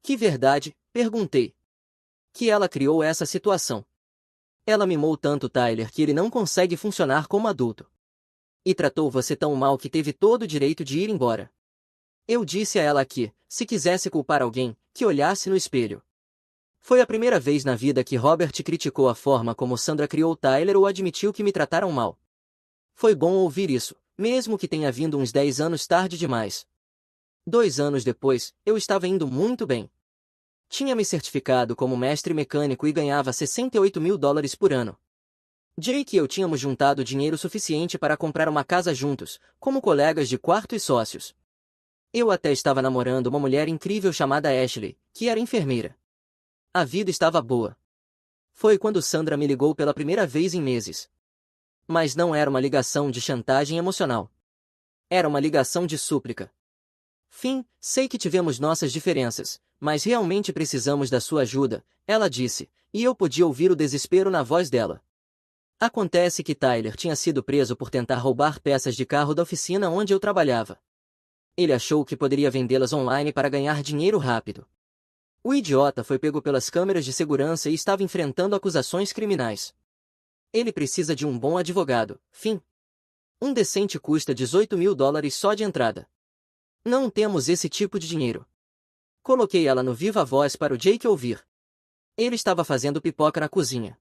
Que verdade? Perguntei. Que ela criou essa situação. Ela mimou tanto Tyler que ele não consegue funcionar como adulto. E tratou você tão mal que teve todo o direito de ir embora. Eu disse a ela que, se quisesse culpar alguém, que olhasse no espelho. Foi a primeira vez na vida que Robert criticou a forma como Sandra criou Tyler ou admitiu que me trataram mal. Foi bom ouvir isso, mesmo que tenha vindo uns 10 anos tarde demais. 2 anos depois, eu estava indo muito bem. Tinha me certificado como mestre mecânico e ganhava $68.000 por ano. Jake e eu tínhamos juntado dinheiro suficiente para comprar uma casa juntos, como colegas de quarto e sócios. Eu até estava namorando uma mulher incrível chamada Ashley, que era enfermeira. A vida estava boa. Foi quando Sandra me ligou pela primeira vez em meses. Mas não era uma ligação de chantagem emocional. Era uma ligação de súplica. Fim, sei que tivemos nossas diferenças, mas realmente precisamos da sua ajuda, ela disse, e eu podia ouvir o desespero na voz dela. Acontece que Tyler tinha sido preso por tentar roubar peças de carro da oficina onde eu trabalhava. Ele achou que poderia vendê-las online para ganhar dinheiro rápido. O idiota foi pego pelas câmeras de segurança e estava enfrentando acusações criminais. Ele precisa de um bom advogado, fim. Um decente custa $18.000 só de entrada. Não temos esse tipo de dinheiro. Coloquei ela no viva voz para o Jake ouvir. Ele estava fazendo pipoca na cozinha.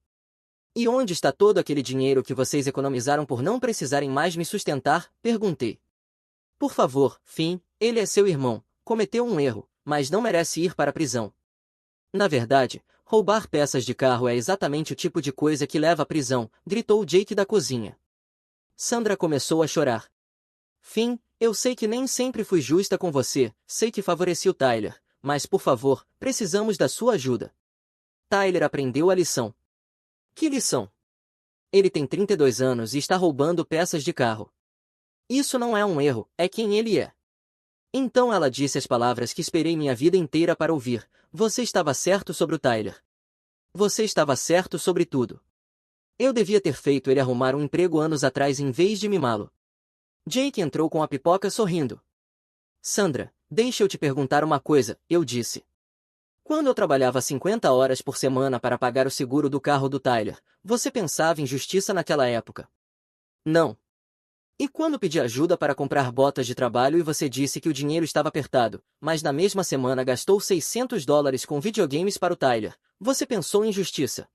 E onde está todo aquele dinheiro que vocês economizaram por não precisarem mais me sustentar? Perguntei. Por favor, Finn, ele é seu irmão, cometeu um erro, mas não merece ir para a prisão. Na verdade, roubar peças de carro é exatamente o tipo de coisa que leva à prisão, gritou Jake da cozinha. Sandra começou a chorar. Finn, eu sei que nem sempre fui justa com você, sei que favoreci o Tyler, mas por favor, precisamos da sua ajuda. Tyler aprendeu a lição. Que lição? Ele tem 32 anos e está roubando peças de carro. Isso não é um erro, é quem ele é. Então ela disse as palavras que esperei minha vida inteira para ouvir. Você estava certo sobre o Tyler. Você estava certo sobre tudo. Eu devia ter feito ele arrumar um emprego anos atrás em vez de mimá-lo. Jake entrou com a pipoca sorrindo. Sandra, deixa eu te perguntar uma coisa, eu disse. Quando eu trabalhava 50 horas por semana para pagar o seguro do carro do Tyler, você pensava em justiça naquela época? Não. E quando pedi ajuda para comprar botas de trabalho e você disse que o dinheiro estava apertado, mas na mesma semana gastou $600 com videogames para o Tyler, você pensou em justiça?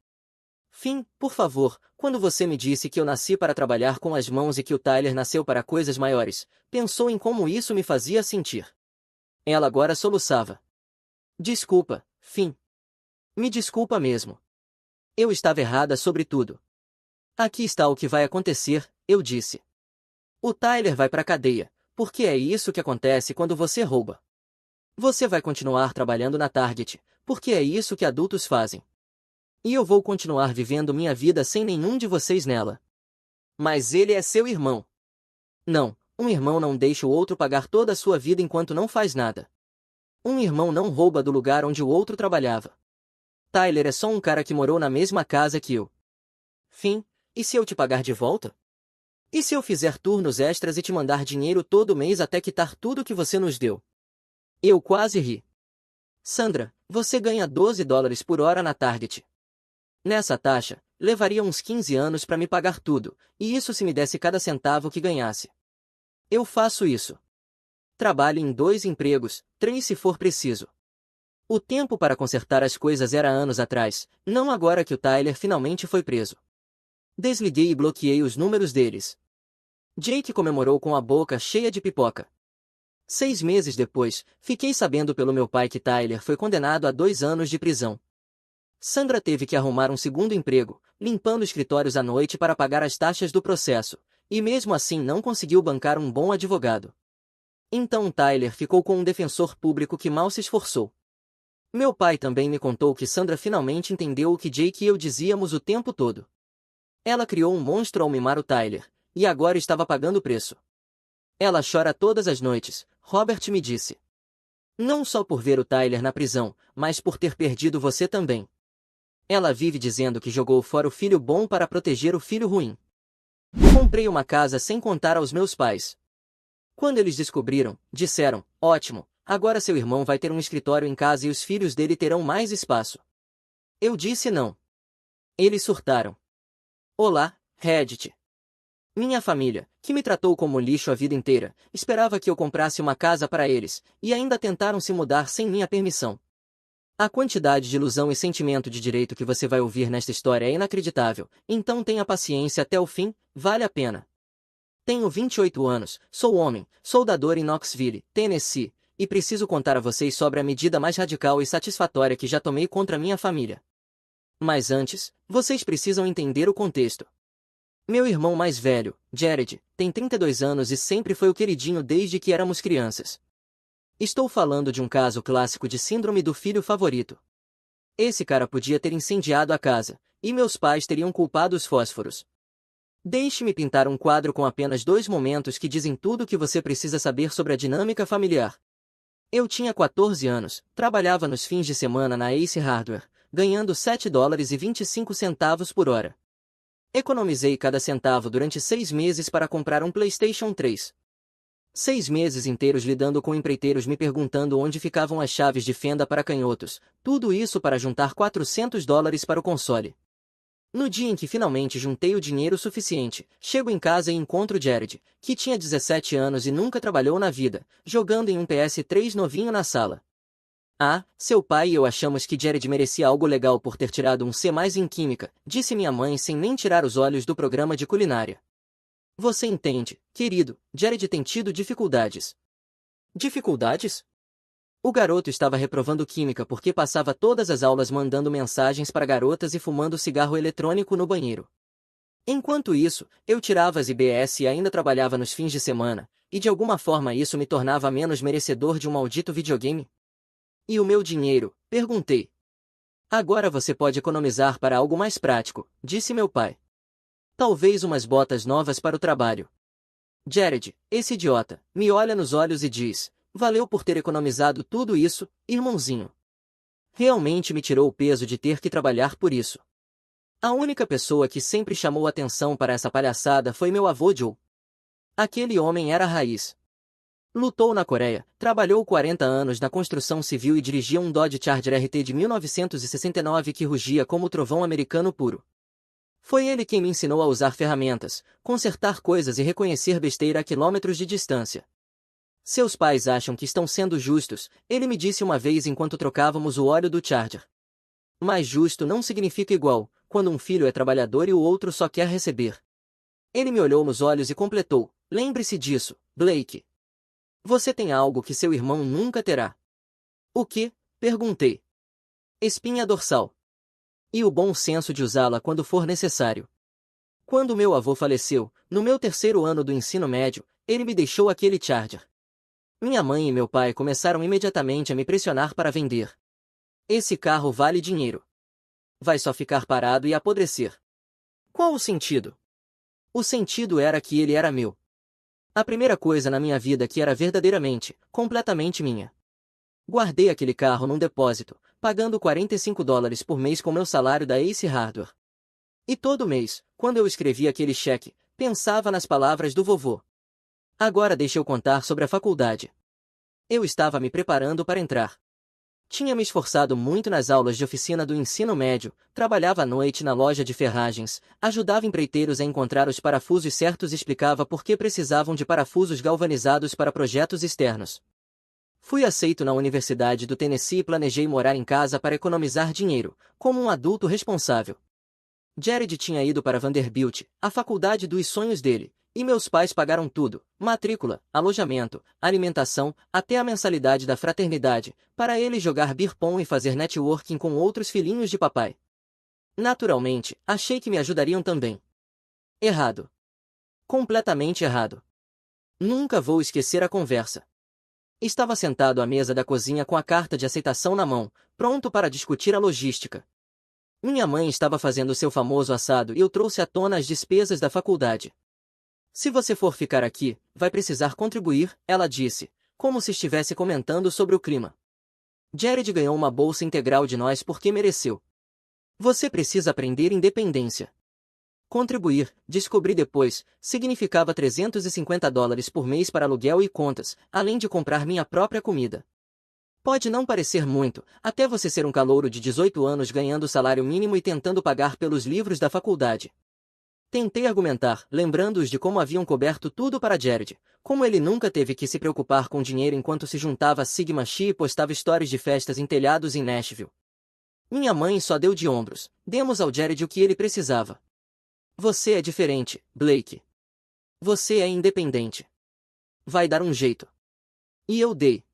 Fim, por favor, quando você me disse que eu nasci para trabalhar com as mãos e que o Tyler nasceu para coisas maiores, pensou em como isso me fazia sentir. Ela agora soluçava. Desculpa, Finn. Me desculpa mesmo. Eu estava errada sobre tudo. Aqui está o que vai acontecer, eu disse. O Tyler vai para a cadeia, porque é isso que acontece quando você rouba. Você vai continuar trabalhando na Target, porque é isso que adultos fazem. E eu vou continuar vivendo minha vida sem nenhum de vocês nela. Mas ele é seu irmão. Não, um irmão não deixa o outro pagar toda a sua vida enquanto não faz nada. Um irmão não rouba do lugar onde o outro trabalhava. Tyler é só um cara que morou na mesma casa que eu. Fim, e se eu te pagar de volta? E se eu fizer turnos extras e te mandar dinheiro todo mês até quitar tudo que você nos deu? Eu quase ri. Sandra, você ganha $12 por hora na Target. Nessa taxa, levaria uns 15 anos para me pagar tudo, e isso se me desse cada centavo que ganhasse. Eu faço isso. Trabalho em 2 empregos, 3 se for preciso. O tempo para consertar as coisas era anos atrás, não agora que o Tyler finalmente foi preso. Desliguei e bloqueei os números deles. Jake comemorou com a boca cheia de pipoca. 6 meses depois, fiquei sabendo pelo meu pai que Tyler foi condenado a 2 anos de prisão. Sandra teve que arrumar um segundo emprego, limpando escritórios à noite para pagar as taxas do processo, e mesmo assim não conseguiu bancar um bom advogado. Então Tyler ficou com um defensor público que mal se esforçou. Meu pai também me contou que Sandra finalmente entendeu o que Jake e eu dizíamos o tempo todo. Ela criou um monstro ao mimar o Tyler, e agora estava pagando o preço. Ela chora todas as noites, Robert me disse. Não só por ver o Tyler na prisão, mas por ter perdido você também. Ela vive dizendo que jogou fora o filho bom para proteger o filho ruim. Comprei uma casa sem contar aos meus pais. Quando eles descobriram, disseram, ótimo, agora seu irmão vai ter um escritório em casa e os filhos dele terão mais espaço. Eu disse não. Eles surtaram. Olá, Reddit. Minha família, que me tratou como lixo a vida inteira, esperava que eu comprasse uma casa para eles, e ainda tentaram se mudar sem minha permissão. A quantidade de ilusão e sentimento de direito que você vai ouvir nesta história é inacreditável, então tenha paciência até o fim, vale a pena. Tenho 28 anos, sou homem, soldador em Knoxville, Tennessee, e preciso contar a vocês sobre a medida mais radical e satisfatória que já tomei contra minha família. Mas antes, vocês precisam entender o contexto. Meu irmão mais velho, Jared, tem 32 anos e sempre foi o queridinho desde que éramos crianças. Estou falando de um caso clássico de síndrome do filho favorito. Esse cara podia ter incendiado a casa, e meus pais teriam culpado os fósforos. Deixe-me pintar um quadro com apenas 2 momentos que dizem tudo o que você precisa saber sobre a dinâmica familiar. Eu tinha 14 anos, trabalhava nos fins de semana na Ace Hardware, ganhando $7,25 por hora. Economizei cada centavo durante 6 meses para comprar um PlayStation 3. 6 meses inteiros lidando com empreiteiros me perguntando onde ficavam as chaves de fenda para canhotos, tudo isso para juntar $400 para o console. No dia em que finalmente juntei o dinheiro suficiente, chego em casa e encontro Jared, que tinha 17 anos e nunca trabalhou na vida, jogando em um PS3 novinho na sala. Ah, seu pai e eu achamos que Jared merecia algo legal por ter tirado um C+ em Química, disse minha mãe sem nem tirar os olhos do programa de culinária. Você entende, querido, Jared tem tido dificuldades. Dificuldades? O garoto estava reprovando Química porque passava todas as aulas mandando mensagens para garotas e fumando cigarro eletrônico no banheiro. Enquanto isso, eu tirava as IBS e ainda trabalhava nos fins de semana, e de alguma forma isso me tornava menos merecedor de um maldito videogame? E o meu dinheiro? Perguntei. Agora você pode economizar para algo mais prático, disse meu pai. Talvez umas botas novas para o trabalho. Jared, esse idiota, me olha nos olhos e diz: valeu por ter economizado tudo isso, irmãozinho. Realmente me tirou o peso de ter que trabalhar por isso. A única pessoa que sempre chamou atenção para essa palhaçada foi meu avô Joe. Aquele homem era a raiz. Lutou na Coreia, trabalhou 40 anos na construção civil e dirigia um Dodge Charger RT de 1969 que rugia como trovão americano puro. Foi ele quem me ensinou a usar ferramentas, consertar coisas e reconhecer besteira a quilômetros de distância. Seus pais acham que estão sendo justos, ele me disse uma vez enquanto trocávamos o óleo do Charger. Mas justo não significa igual, quando um filho é trabalhador e o outro só quer receber. Ele me olhou nos olhos e completou: lembre-se disso, Blake. Você tem algo que seu irmão nunca terá. O que? Perguntei. Espinha dorsal. E o bom senso de usá-la quando for necessário. Quando meu avô faleceu, no meu terceiro ano do ensino médio, ele me deixou aquele Charger. Minha mãe e meu pai começaram imediatamente a me pressionar para vender. Esse carro vale dinheiro. Vai só ficar parado e apodrecer. Qual o sentido? O sentido era que ele era meu. A primeira coisa na minha vida que era verdadeiramente, completamente minha. Guardei aquele carro num depósito, pagando $45 por mês com meu salário da Ace Hardware. E todo mês, quando eu escrevia aquele cheque, pensava nas palavras do vovô. Agora deixa eu contar sobre a faculdade. Eu estava me preparando para entrar. Tinha me esforçado muito nas aulas de oficina do ensino médio, trabalhava à noite na loja de ferragens, ajudava empreiteiros a encontrar os parafusos certos e explicava por que precisavam de parafusos galvanizados para projetos externos. Fui aceito na Universidade do Tennessee e planejei morar em casa para economizar dinheiro, como um adulto responsável. Jared tinha ido para Vanderbilt, a faculdade dos sonhos dele, e meus pais pagaram tudo, matrícula, alojamento, alimentação, até a mensalidade da fraternidade, para ele jogar beer pong e fazer networking com outros filhinhos de papai. Naturalmente, achei que me ajudariam também. Errado. Completamente errado. Nunca vou esquecer a conversa. Estava sentado à mesa da cozinha com a carta de aceitação na mão, pronto para discutir a logística. Minha mãe estava fazendo seu famoso assado e eu trouxe à tona as despesas da faculdade. Se você for ficar aqui, vai precisar contribuir, ela disse, como se estivesse comentando sobre o clima. Jared ganhou uma bolsa integral de nós porque mereceu. Você precisa aprender independência. Contribuir, descobri depois, significava $350 por mês para aluguel e contas, além de comprar minha própria comida. Pode não parecer muito, até você ser um calouro de 18 anos ganhando salário mínimo e tentando pagar pelos livros da faculdade. Tentei argumentar, lembrando-os de como haviam coberto tudo para Jared, como ele nunca teve que se preocupar com dinheiro enquanto se juntava a Sigma Chi e postava stories de festas em telhados em Nashville. Minha mãe só deu de ombros, demos ao Jared o que ele precisava. Você é diferente, Blake. Você é independente. Vai dar um jeito. E eu dei.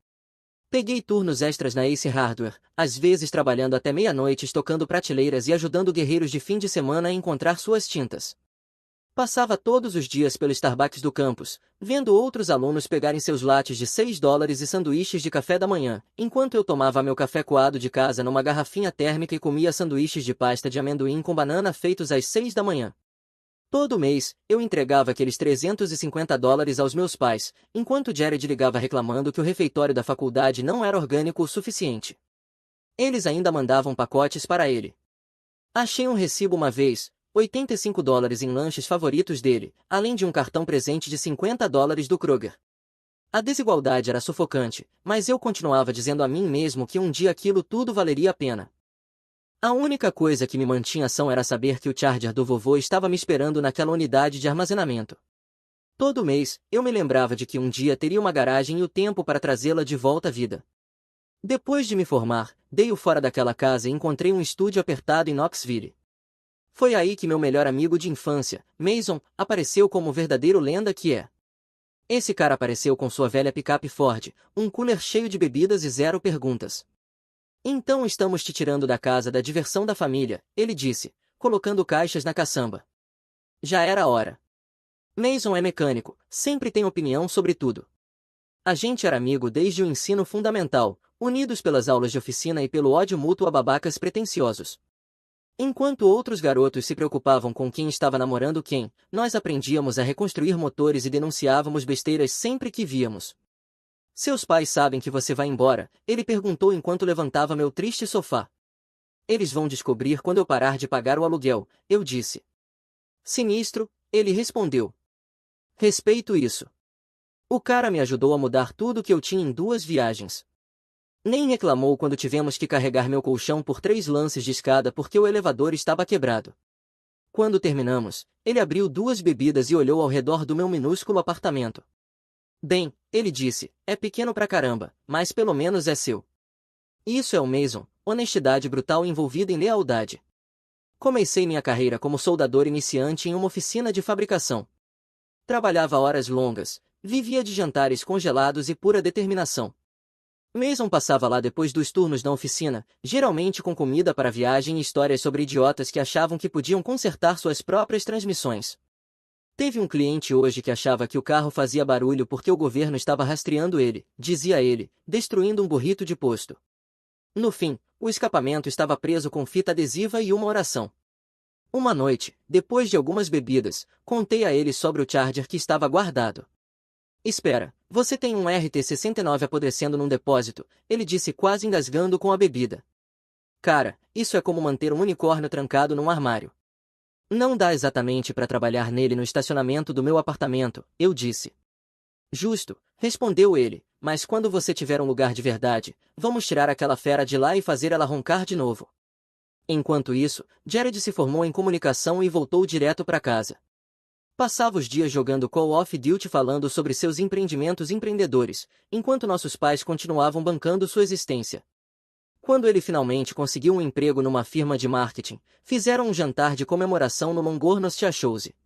Peguei turnos extras na Ace Hardware, às vezes trabalhando até meia-noite estocando prateleiras e ajudando guerreiros de fim de semana a encontrar suas tintas. Passava todos os dias pelo Starbucks do campus, vendo outros alunos pegarem seus lattes de $6 e sanduíches de café da manhã, enquanto eu tomava meu café coado de casa numa garrafinha térmica e comia sanduíches de pasta de amendoim com banana feitos às 6 da manhã. Todo mês, eu entregava aqueles $350 aos meus pais, enquanto Jared ligava reclamando que o refeitório da faculdade não era orgânico o suficiente. Eles ainda mandavam pacotes para ele. Achei um recibo uma vez, $85 em lanches favoritos dele, além de um cartão presente de $50 do Kroger. A desigualdade era sufocante, mas eu continuava dizendo a mim mesmo que um dia aquilo tudo valeria a pena. A única coisa que me mantinha são era saber que o Charger do vovô estava me esperando naquela unidade de armazenamento. Todo mês, eu me lembrava de que um dia teria uma garagem e o tempo para trazê-la de volta à vida. Depois de me formar, dei o fora daquela casa e encontrei um estúdio apertado em Knoxville. Foi aí que meu melhor amigo de infância, Mason, apareceu como verdadeiro lenda que é. Esse cara apareceu com sua velha picape Ford, um cooler cheio de bebidas e zero perguntas. Então estamos te tirando da casa da diversão da família, ele disse, colocando caixas na caçamba. Já era hora. Mason é mecânico, sempre tem opinião sobre tudo. A gente era amigo desde o ensino fundamental, unidos pelas aulas de oficina e pelo ódio mútuo a babacas pretensiosos. Enquanto outros garotos se preocupavam com quem estava namorando quem, nós aprendíamos a reconstruir motores e denunciávamos besteiras sempre que víamos. Seus pais sabem que você vai embora, ele perguntou enquanto levantava meu triste sofá. Eles vão descobrir quando eu parar de pagar o aluguel, eu disse. Sinistro, ele respondeu. Respeito isso. O cara me ajudou a mudar tudo que eu tinha em 2 viagens. Nem reclamou quando tivemos que carregar meu colchão por 3 lances de escada porque o elevador estava quebrado. Quando terminamos, ele abriu 2 bebidas e olhou ao redor do meu minúsculo apartamento. Bem, ele disse, é pequeno pra caramba, mas pelo menos é seu. Isso é o Mason, honestidade brutal envolvida em lealdade. Comecei minha carreira como soldador iniciante em uma oficina de fabricação. Trabalhava horas longas, vivia de jantares congelados e pura determinação. Mason passava lá depois dos turnos na oficina, geralmente com comida para viagem e histórias sobre idiotas que achavam que podiam consertar suas próprias transmissões. Teve um cliente hoje que achava que o carro fazia barulho porque o governo estava rastreando ele, dizia ele, destruindo um burrito de posto. No fim, o escapamento estava preso com fita adesiva e uma oração. Uma noite, depois de algumas bebidas, contei a ele sobre o Charger que estava guardado. Espera, você tem um RT-69 apodrecendo num depósito, ele disse quase engasgando com a bebida. Cara, isso é como manter um unicórnio trancado num armário. Não dá exatamente para trabalhar nele no estacionamento do meu apartamento, eu disse. Justo, respondeu ele, mas quando você tiver um lugar de verdade, vamos tirar aquela fera de lá e fazer ela roncar de novo. Enquanto isso, Jared se formou em comunicação e voltou direto para casa. Passava os dias jogando Call of Duty falando sobre seus empreendimentos empreendedores, enquanto nossos pais continuavam bancando sua existência. Quando ele finalmente conseguiu um emprego numa firma de marketing, fizeram um jantar de comemoração no Mongornos Chachose.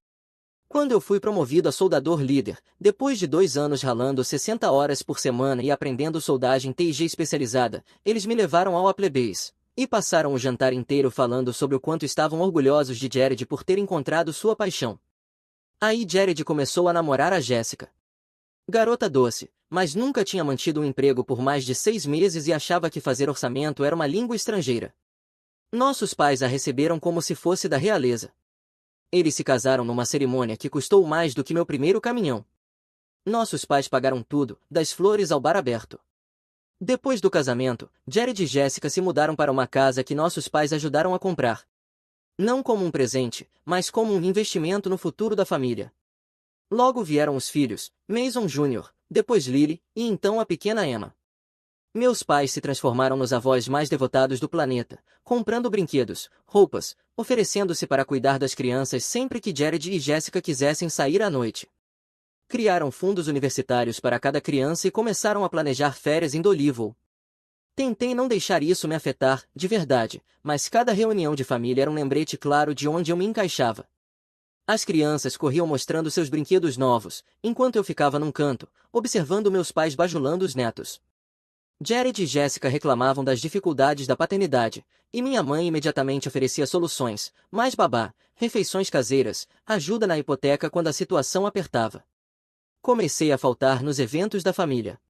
Quando eu fui promovido a soldador líder, depois de 2 anos ralando 60 horas por semana e aprendendo soldagem TIG especializada, eles me levaram ao Applebase e passaram o jantar inteiro falando sobre o quanto estavam orgulhosos de Jared por ter encontrado sua paixão. Aí Jared começou a namorar a Jéssica. Garota doce, mas nunca tinha mantido um emprego por mais de 6 meses e achava que fazer orçamento era uma língua estrangeira. Nossos pais a receberam como se fosse da realeza. Eles se casaram numa cerimônia que custou mais do que meu primeiro caminhão. Nossos pais pagaram tudo, das flores ao bar aberto. Depois do casamento, Jared e Jéssica se mudaram para uma casa que nossos pais ajudaram a comprar. Não como um presente, mas como um investimento no futuro da família. Logo vieram os filhos, Mason Jr., depois Lily, e então a pequena Emma. Meus pais se transformaram nos avós mais devotados do planeta, comprando brinquedos, roupas, oferecendo-se para cuidar das crianças sempre que Jared e Jéssica quisessem sair à noite. Criaram fundos universitários para cada criança e começaram a planejar férias em Dolittle. Tentei não deixar isso me afetar, de verdade, mas cada reunião de família era um lembrete claro de onde eu me encaixava. As crianças corriam mostrando seus brinquedos novos, enquanto eu ficava num canto, observando meus pais bajulando os netos. Jared e Jéssica reclamavam das dificuldades da paternidade, e minha mãe imediatamente oferecia soluções, mais babá, refeições caseiras, ajuda na hipoteca quando a situação apertava. Comecei a faltar nos eventos da família.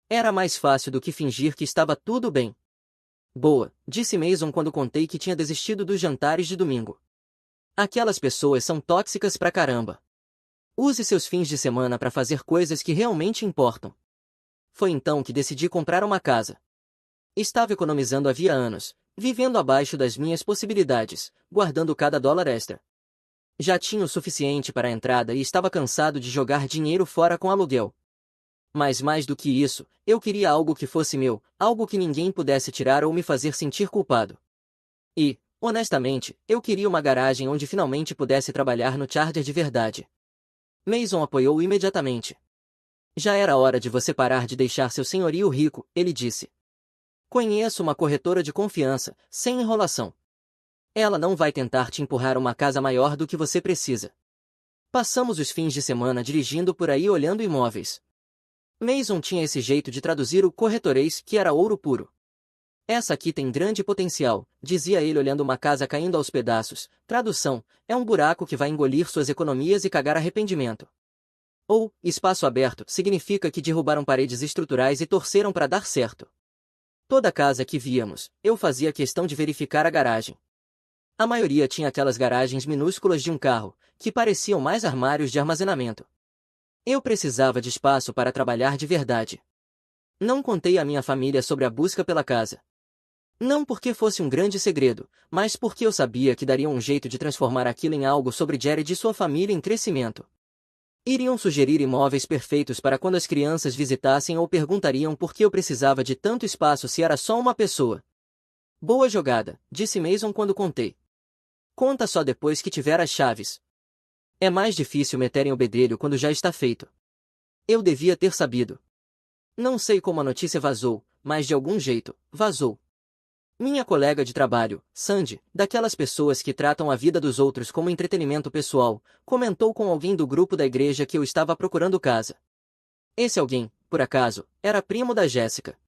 Era mais fácil do que fingir que estava tudo bem. Boa, disse Mason quando contei que tinha desistido dos jantares de domingo. Aquelas pessoas são tóxicas pra caramba. Use seus fins de semana para fazer coisas que realmente importam. Foi então que decidi comprar uma casa. Estava economizando havia anos, vivendo abaixo das minhas possibilidades, guardando cada dólar extra. Já tinha o suficiente para a entrada e estava cansado de jogar dinheiro fora com aluguel. Mas mais do que isso, eu queria algo que fosse meu, algo que ninguém pudesse tirar ou me fazer sentir culpado. E, honestamente, eu queria uma garagem onde finalmente pudesse trabalhar no Charger de verdade. Mason apoiou imediatamente. Já era hora de você parar de deixar seu senhorio rico, ele disse. Conheço uma corretora de confiança, sem enrolação. Ela não vai tentar te empurrar uma casa maior do que você precisa. Passamos os fins de semana dirigindo por aí olhando imóveis. Mason tinha esse jeito de traduzir o corretorês que era ouro puro. Essa aqui tem grande potencial, dizia ele olhando uma casa caindo aos pedaços. Tradução, é um buraco que vai engolir suas economias e cagar arrependimento. Ou, espaço aberto, significa que derrubaram paredes estruturais e torceram para dar certo. Toda casa que víamos, eu fazia questão de verificar a garagem. A maioria tinha aquelas garagens minúsculas de um carro, que pareciam mais armários de armazenamento. Eu precisava de espaço para trabalhar de verdade. Não contei à minha família sobre a busca pela casa. Não porque fosse um grande segredo, mas porque eu sabia que daria um jeito de transformar aquilo em algo sobre Jared e sua família em crescimento. Iriam sugerir imóveis perfeitos para quando as crianças visitassem ou perguntariam por que eu precisava de tanto espaço se era só uma pessoa. Boa jogada, disse Mason quando contei. Conta só depois que tiver as chaves. É mais difícil meterem o bedelho quando já está feito. Eu devia ter sabido. Não sei como a notícia vazou, mas de algum jeito, vazou. Minha colega de trabalho, Sandy, daquelas pessoas que tratam a vida dos outros como entretenimento pessoal, comentou com alguém do grupo da igreja que eu estava procurando casa. Esse alguém, por acaso, era primo da Jéssica.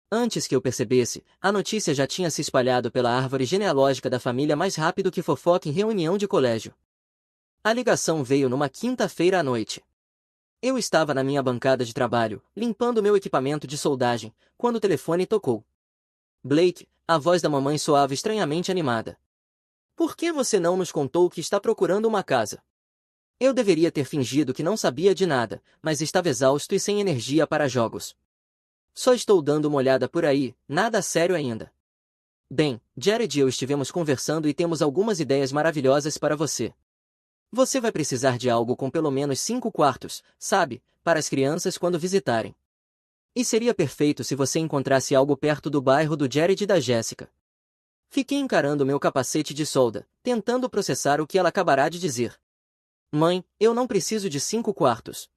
Antes que eu percebesse, a notícia já tinha se espalhado pela árvore genealógica da família mais rápido que fofoca em reunião de colégio. A ligação veio numa quinta-feira à noite. Eu estava na minha bancada de trabalho, limpando meu equipamento de soldagem, quando o telefone tocou. Blake, a voz da mamãe soava estranhamente animada. Por que você não nos contou que está procurando uma casa? Eu deveria ter fingido que não sabia de nada, mas estava exausto e sem energia para jogos. Só estou dando uma olhada por aí, nada sério ainda. Bem, Jared e eu estivemos conversando e temos algumas ideias maravilhosas para você. Você vai precisar de algo com pelo menos 5 quartos, sabe, para as crianças quando visitarem. E seria perfeito se você encontrasse algo perto do bairro do Jared e da Jéssica. Fiquei encarando meu capacete de solda, tentando processar o que ela acabará de dizer. Mãe, eu não preciso de 5 quartos.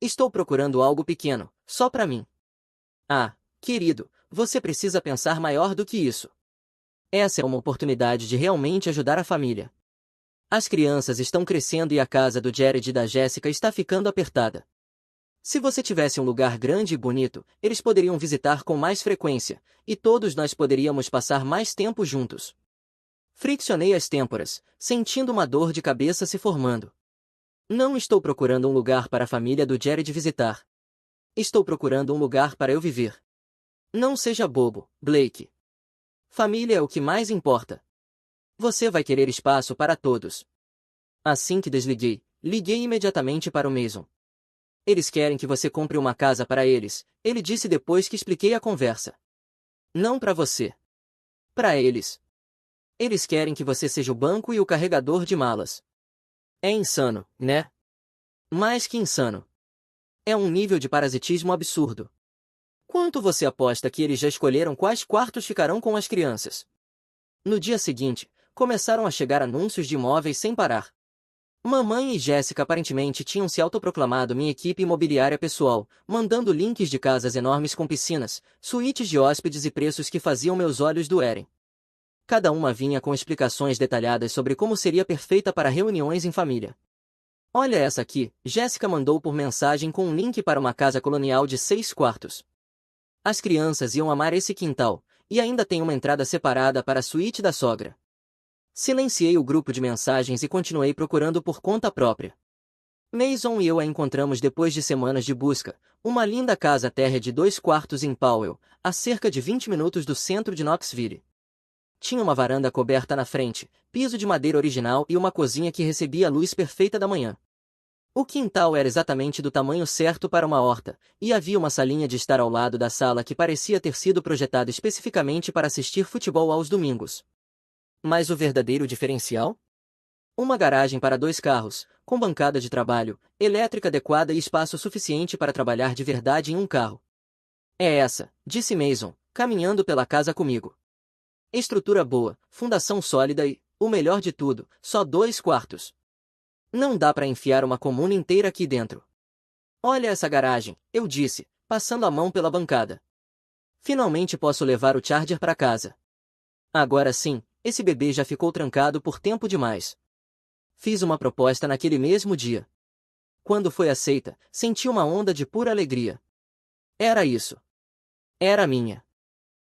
Estou procurando algo pequeno, só para mim. Ah, querido, você precisa pensar maior do que isso. Essa é uma oportunidade de realmente ajudar a família. As crianças estão crescendo e a casa do Jared e da Jéssica está ficando apertada. Se você tivesse um lugar grande e bonito, eles poderiam visitar com mais frequência, e todos nós poderíamos passar mais tempo juntos. Friccionei as têmporas, sentindo uma dor de cabeça se formando. Não estou procurando um lugar para a família do Jared visitar. Estou procurando um lugar para eu viver. Não seja bobo, Blake. Família é o que mais importa. Você vai querer espaço para todos. Assim que desliguei, liguei imediatamente para o Mason. Eles querem que você compre uma casa para eles, ele disse depois que expliquei a conversa. Não para você. Para eles. Eles querem que você seja o banco e o carregador de malas. É insano, né? Mais que insano. É um nível de parasitismo absurdo. Quanto você aposta que eles já escolheram quais quartos ficarão com as crianças? No dia seguinte, começaram a chegar anúncios de imóveis sem parar. Mamãe e Jéssica aparentemente tinham se autoproclamado minha equipe imobiliária pessoal, mandando links de casas enormes com piscinas, suítes de hóspedes e preços que faziam meus olhos doerem. Cada uma vinha com explicações detalhadas sobre como seria perfeita para reuniões em família. Olha essa aqui, Jéssica mandou por mensagem com um link para uma casa colonial de 6 quartos. As crianças iam amar esse quintal, e ainda tem uma entrada separada para a suíte da sogra. Silenciei o grupo de mensagens e continuei procurando por conta própria. Mason e eu a encontramos depois de semanas de busca, uma linda casa térrea de 2 quartos em Powell, a cerca de 20 minutos do centro de Knoxville. Tinha uma varanda coberta na frente, piso de madeira original e uma cozinha que recebia a luz perfeita da manhã. O quintal era exatamente do tamanho certo para uma horta, e havia uma salinha de estar ao lado da sala que parecia ter sido projetada especificamente para assistir futebol aos domingos. Mas o verdadeiro diferencial? Uma garagem para 2 carros, com bancada de trabalho, elétrica adequada e espaço suficiente para trabalhar de verdade em um carro. É essa, disse Mason, caminhando pela casa comigo. Estrutura boa, fundação sólida e, o melhor de tudo, só 2 quartos. Não dá para enfiar uma comuna inteira aqui dentro. Olha essa garagem, eu disse, passando a mão pela bancada. Finalmente posso levar o Charger para casa. Agora sim, esse bebê já ficou trancado por tempo demais. Fiz uma proposta naquele mesmo dia. Quando foi aceita, senti uma onda de pura alegria. Era isso. Era minha.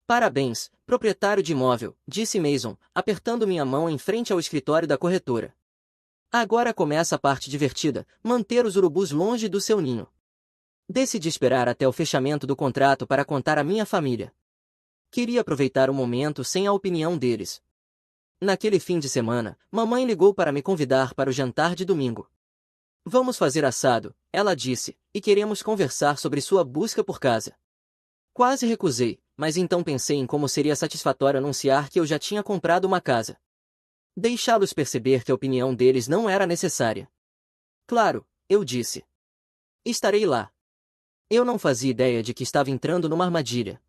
Parabéns, proprietário de imóvel, disse Mason, apertando minha mão em frente ao escritório da corretora. Agora começa a parte divertida, manter os urubus longe do seu ninho. Decidi esperar até o fechamento do contrato para contar à minha família. Queria aproveitar o momento sem a opinião deles. Naquele fim de semana, mamãe ligou para me convidar para o jantar de domingo. Vamos fazer assado, ela disse, e queremos conversar sobre sua busca por casa. Quase recusei, mas então pensei em como seria satisfatório anunciar que eu já tinha comprado uma casa. Deixá-los perceber que a opinião deles não era necessária. Claro, eu disse. Estarei lá. Eu não fazia ideia de que estava entrando numa armadilha.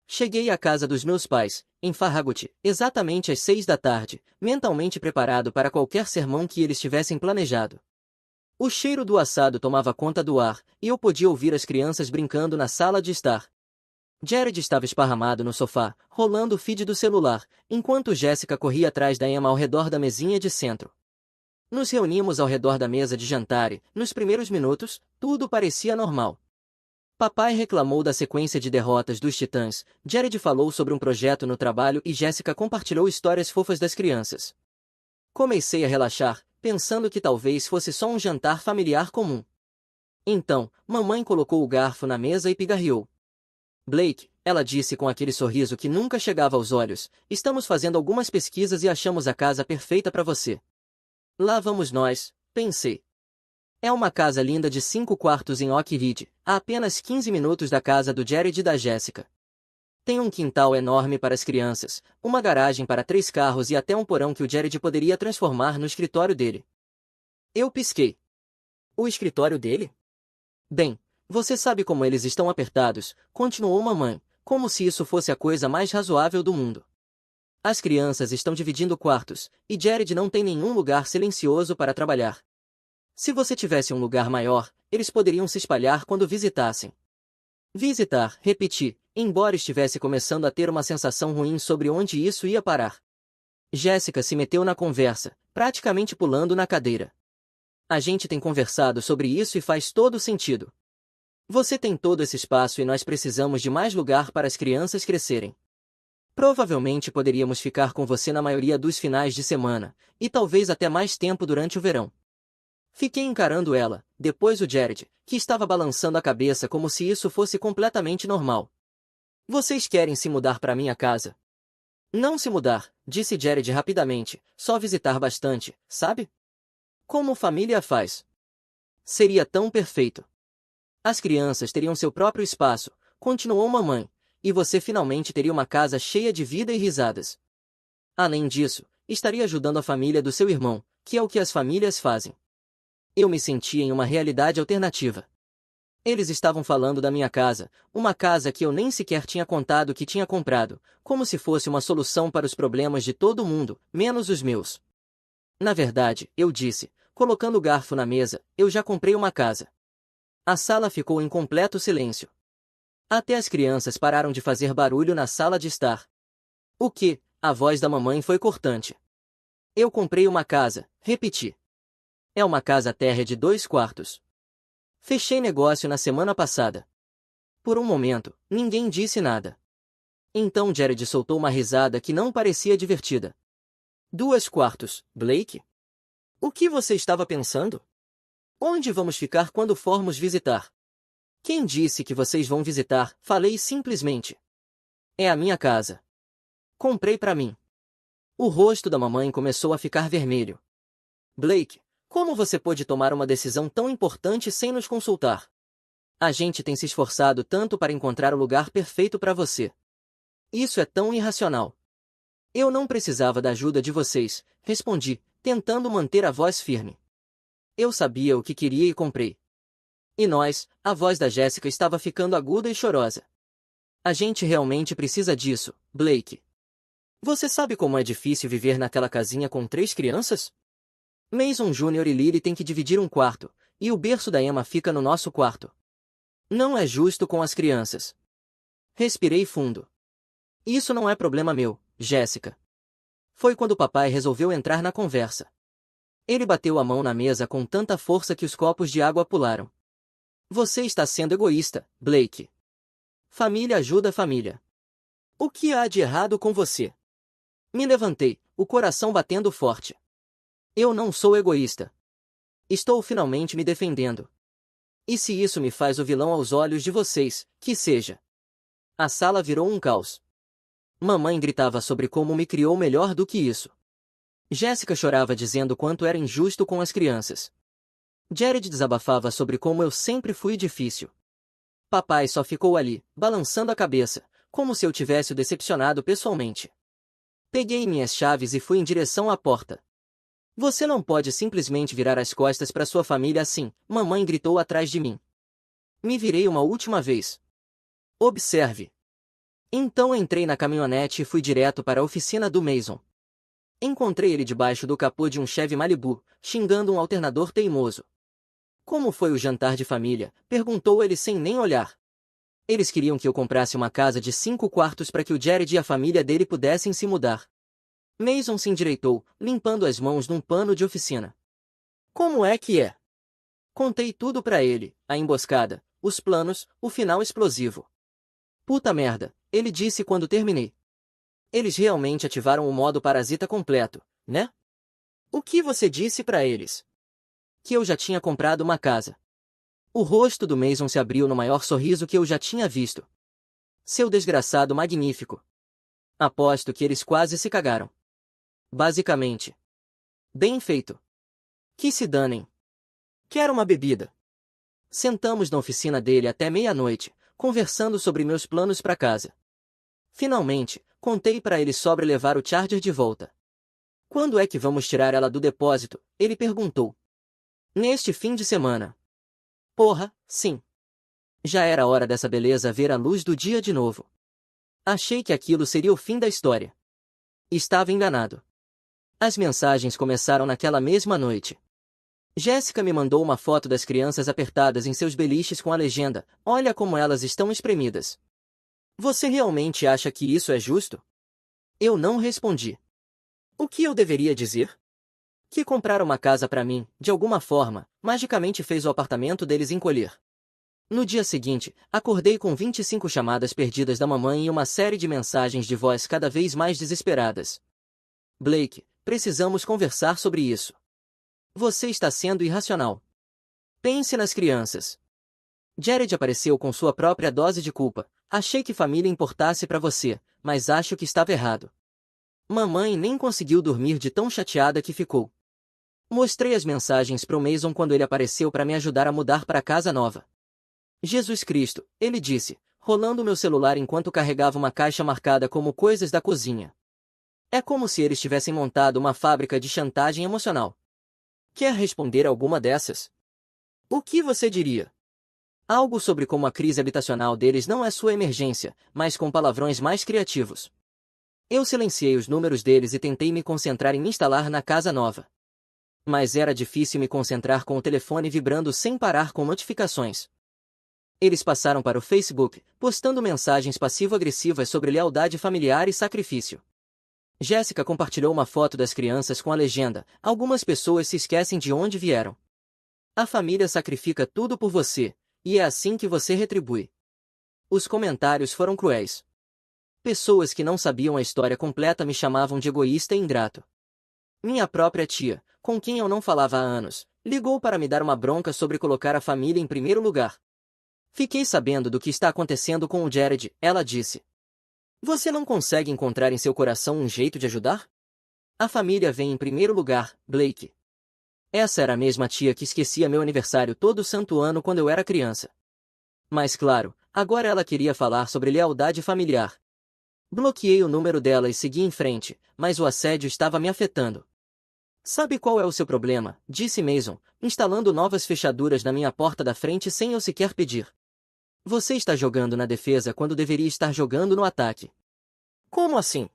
Cheguei à casa dos meus pais, em Farragut, exatamente às 6 da tarde, mentalmente preparado para qualquer sermão que eles tivessem planejado. O cheiro do assado tomava conta do ar, e eu podia ouvir as crianças brincando na sala de estar. Jared estava esparramado no sofá, rolando o feed do celular, enquanto Jessica corria atrás da Emma ao redor da mesinha de centro. Nos reunimos ao redor da mesa de jantar e, nos primeiros minutos, tudo parecia normal. Papai reclamou da sequência de derrotas dos Titãs, Jared falou sobre um projeto no trabalho e Jessica compartilhou histórias fofas das crianças. Comecei a relaxar, pensando que talvez fosse só um jantar familiar comum. Então, mamãe colocou o garfo na mesa e pigarreou. Blake, ela disse com aquele sorriso que nunca chegava aos olhos, estamos fazendo algumas pesquisas e achamos a casa perfeita para você. Lá vamos nós, pensei. É uma casa linda de 5 quartos em Oak Ridge, a apenas 15 minutos da casa do Jared e da Jessica. Tem um quintal enorme para as crianças, uma garagem para 3 carros e até um porão que o Jared poderia transformar no escritório dele. Eu pisquei. O escritório dele? Bem, você sabe como eles estão apertados, continuou mamãe, como se isso fosse a coisa mais razoável do mundo. As crianças estão dividindo quartos, e Jared não tem nenhum lugar silencioso para trabalhar. Se você tivesse um lugar maior, eles poderiam se espalhar quando visitassem. Visitar, repeti, embora estivesse começando a ter uma sensação ruim sobre onde isso ia parar. Jéssica se meteu na conversa, praticamente pulando na cadeira. A gente tem conversado sobre isso e faz todo sentido. Você tem todo esse espaço e nós precisamos de mais lugar para as crianças crescerem. Provavelmente poderíamos ficar com você na maioria dos finais de semana, e talvez até mais tempo durante o verão. Fiquei encarando ela, depois o Jared, que estava balançando a cabeça como se isso fosse completamente normal. Vocês querem se mudar para minha casa? Não se mudar, disse Jared rapidamente, só visitar bastante, sabe? Como família faz. Seria tão perfeito. As crianças teriam seu próprio espaço, continuou mamãe, e você finalmente teria uma casa cheia de vida e risadas. Além disso, estaria ajudando a família do seu irmão, que é o que as famílias fazem. Eu me sentia em uma realidade alternativa. Eles estavam falando da minha casa, uma casa que eu nem sequer tinha contado que tinha comprado, como se fosse uma solução para os problemas de todo mundo, menos os meus. Na verdade, eu disse, colocando o garfo na mesa, eu já comprei uma casa. A sala ficou em completo silêncio. Até as crianças pararam de fazer barulho na sala de estar. O que? A voz da mamãe foi cortante. Eu comprei uma casa, repeti. É uma casa térrea de 2 quartos. Fechei negócio na semana passada. Por um momento, ninguém disse nada. Então Jared soltou uma risada que não parecia divertida. 2 quartos, Blake? O que você estava pensando? Onde vamos ficar quando formos visitar? Quem disse que vocês vão visitar? Falei simplesmente. É a minha casa. Comprei para mim. O rosto da mamãe começou a ficar vermelho. Blake, como você pôde tomar uma decisão tão importante sem nos consultar? A gente tem se esforçado tanto para encontrar o lugar perfeito para você. Isso é tão irracional. Eu não precisava da ajuda de vocês, respondi, tentando manter a voz firme. Eu sabia o que queria e comprei. E nós, a voz da Jéssica estava ficando aguda e chorosa. A gente realmente precisa disso, Blake. Você sabe como é difícil viver naquela casinha com 3 crianças? Mason Jr. e Lily têm que dividir um quarto, e o berço da Emma fica no nosso quarto. Não é justo com as crianças. Respirei fundo. Isso não é problema meu, Jéssica. Foi quando o papai resolveu entrar na conversa. Ele bateu a mão na mesa com tanta força que os copos de água pularam. Você está sendo egoísta, Blake. Família ajuda a família. O que há de errado com você? Me levantei, o coração batendo forte. Eu não sou egoísta. Estou finalmente me defendendo. E se isso me faz o vilão aos olhos de vocês, que seja. A sala virou um caos. Mamãe gritava sobre como me criou melhor do que isso. Jéssica chorava dizendo quanto era injusto com as crianças. Jared desabafava sobre como eu sempre fui difícil. Papai só ficou ali, balançando a cabeça, como se eu tivesse o decepcionado pessoalmente. Peguei minhas chaves e fui em direção à porta. Você não pode simplesmente virar as costas para sua família assim, mamãe gritou atrás de mim. Me virei uma última vez. Observe. Então entrei na caminhonete e fui direto para a oficina do Mason. Encontrei ele debaixo do capô de um Chevy Malibu, xingando um alternador teimoso. Como foi o jantar de família? Perguntou ele sem nem olhar. Eles queriam que eu comprasse uma casa de 5 quartos para que o Jared e a família dele pudessem se mudar. Mason se endireitou, limpando as mãos num pano de oficina. Como é que é? Contei tudo para ele, a emboscada, os planos, o final explosivo. Puta merda, ele disse quando terminei. Eles realmente ativaram o modo parasita completo, né? O que você disse para eles? Que eu já tinha comprado uma casa. O rosto do Mason se abriu no maior sorriso que eu já tinha visto. Seu desgraçado magnífico. Aposto que eles quase se cagaram. Basicamente. Bem feito. Que se danem. Quero uma bebida. Sentamos na oficina dele até meia-noite, conversando sobre meus planos para casa. Finalmente, contei para ele sobre levar o Charger de volta. Quando é que vamos tirar ela do depósito? Ele perguntou. Neste fim de semana. Porra, sim. Já era hora dessa beleza ver a luz do dia de novo. Achei que aquilo seria o fim da história. Estava enganado. As mensagens começaram naquela mesma noite. Jéssica me mandou uma foto das crianças apertadas em seus beliches com a legenda: olha como elas estão espremidas. Você realmente acha que isso é justo? Eu não respondi. O que eu deveria dizer? Que comprar uma casa para mim, de alguma forma, magicamente fez o apartamento deles encolher. No dia seguinte, acordei com 25 chamadas perdidas da mamãe e uma série de mensagens de voz cada vez mais desesperadas. Blake, precisamos conversar sobre isso. Você está sendo irracional. Pense nas crianças. Jared apareceu com sua própria dose de culpa. Achei que família importasse para você, mas acho que estava errado. Mamãe nem conseguiu dormir de tão chateada que ficou. Mostrei as mensagens pro Mason quando ele apareceu para me ajudar a mudar para a casa nova. Jesus Cristo, ele disse, rolando meu celular enquanto carregava uma caixa marcada como coisas da cozinha. É como se eles tivessem montado uma fábrica de chantagem emocional. Quer responder alguma dessas? O que você diria? Algo sobre como a crise habitacional deles não é sua emergência, mas com palavrões mais criativos. Eu silenciei os números deles e tentei me concentrar em me instalar na casa nova. Mas era difícil me concentrar com o telefone vibrando sem parar com notificações. Eles passaram para o Facebook, postando mensagens passivo-agressivas sobre lealdade familiar e sacrifício. Jéssica compartilhou uma foto das crianças com a legenda: algumas pessoas se esquecem de onde vieram. A família sacrifica tudo por você, e é assim que você retribui. Os comentários foram cruéis. Pessoas que não sabiam a história completa me chamavam de egoísta e ingrato. Minha própria tia, com quem eu não falava há anos, ligou para me dar uma bronca sobre colocar a família em primeiro lugar. Fiquei sabendo do que está acontecendo com o Jared, ela disse. Você não consegue encontrar em seu coração um jeito de ajudar? A família vem em primeiro lugar, Blake. Essa era a mesma tia que esquecia meu aniversário todo santo ano quando eu era criança. Mas claro, agora ela queria falar sobre lealdade familiar. Bloqueei o número dela e segui em frente, mas o assédio estava me afetando. Sabe qual é o seu problema? Disse Mason, instalando novas fechaduras na minha porta da frente sem eu sequer pedir. Você está jogando na defesa quando deveria estar jogando no ataque. Como assim?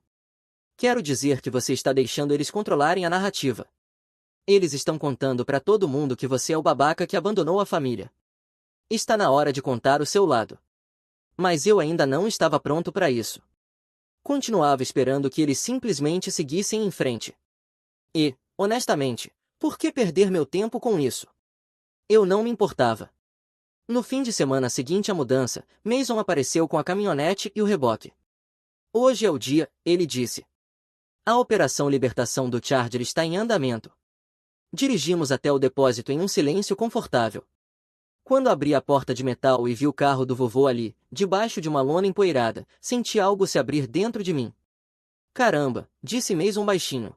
Quero dizer que você está deixando eles controlarem a narrativa. Eles estão contando para todo mundo que você é o babaca que abandonou a família. Está na hora de contar o seu lado. Mas eu ainda não estava pronto para isso. Continuava esperando que eles simplesmente seguissem em frente. E, honestamente, por que perder meu tempo com isso? Eu não me importava. No fim de semana seguinte à mudança, Mason apareceu com a caminhonete e o reboque. Hoje é o dia, ele disse. A operação libertação do Charger está em andamento. Dirigimos até o depósito em um silêncio confortável. Quando abri a porta de metal e vi o carro do vovô ali, debaixo de uma lona empoeirada, senti algo se abrir dentro de mim. Caramba, disse Mason baixinho.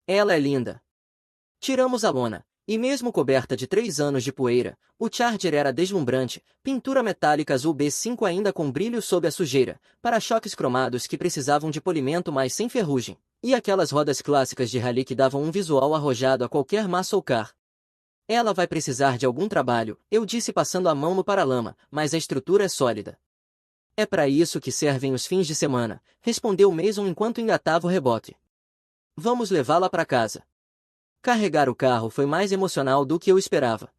Ela é linda. Tiramos a lona, e mesmo coberta de 3 anos de poeira, o Charger era deslumbrante, pintura metálica azul B5 ainda com brilho sob a sujeira, para-choques cromados que precisavam de polimento mas sem ferrugem, e aquelas rodas clássicas de rally que davam um visual arrojado a qualquer muscle car. Ela vai precisar de algum trabalho, eu disse passando a mão no paralama, mas a estrutura é sólida. É para isso que servem os fins de semana, respondeu Mason enquanto engatava o reboque. Vamos levá-la para casa. Carregar o carro foi mais emocional do que eu esperava.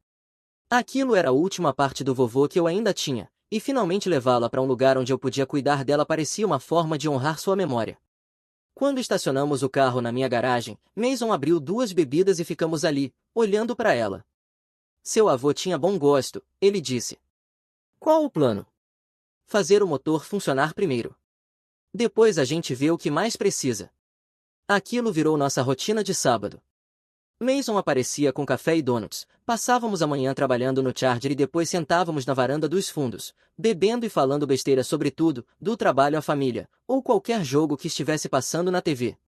Aquilo era a última parte do vovô que eu ainda tinha, e finalmente levá-la para um lugar onde eu podia cuidar dela parecia uma forma de honrar sua memória. Quando estacionamos o carro na minha garagem, Mason abriu 2 bebidas e ficamos ali, olhando para ela. Seu avô tinha bom gosto, ele disse. Qual o plano? Fazer o motor funcionar primeiro. Depois a gente vê o que mais precisa. Aquilo virou nossa rotina de sábado. Mason aparecia com café e donuts, passávamos a manhã trabalhando no Charger e depois sentávamos na varanda dos fundos, bebendo e falando besteira sobre tudo, do trabalho à família, ou qualquer jogo que estivesse passando na TV.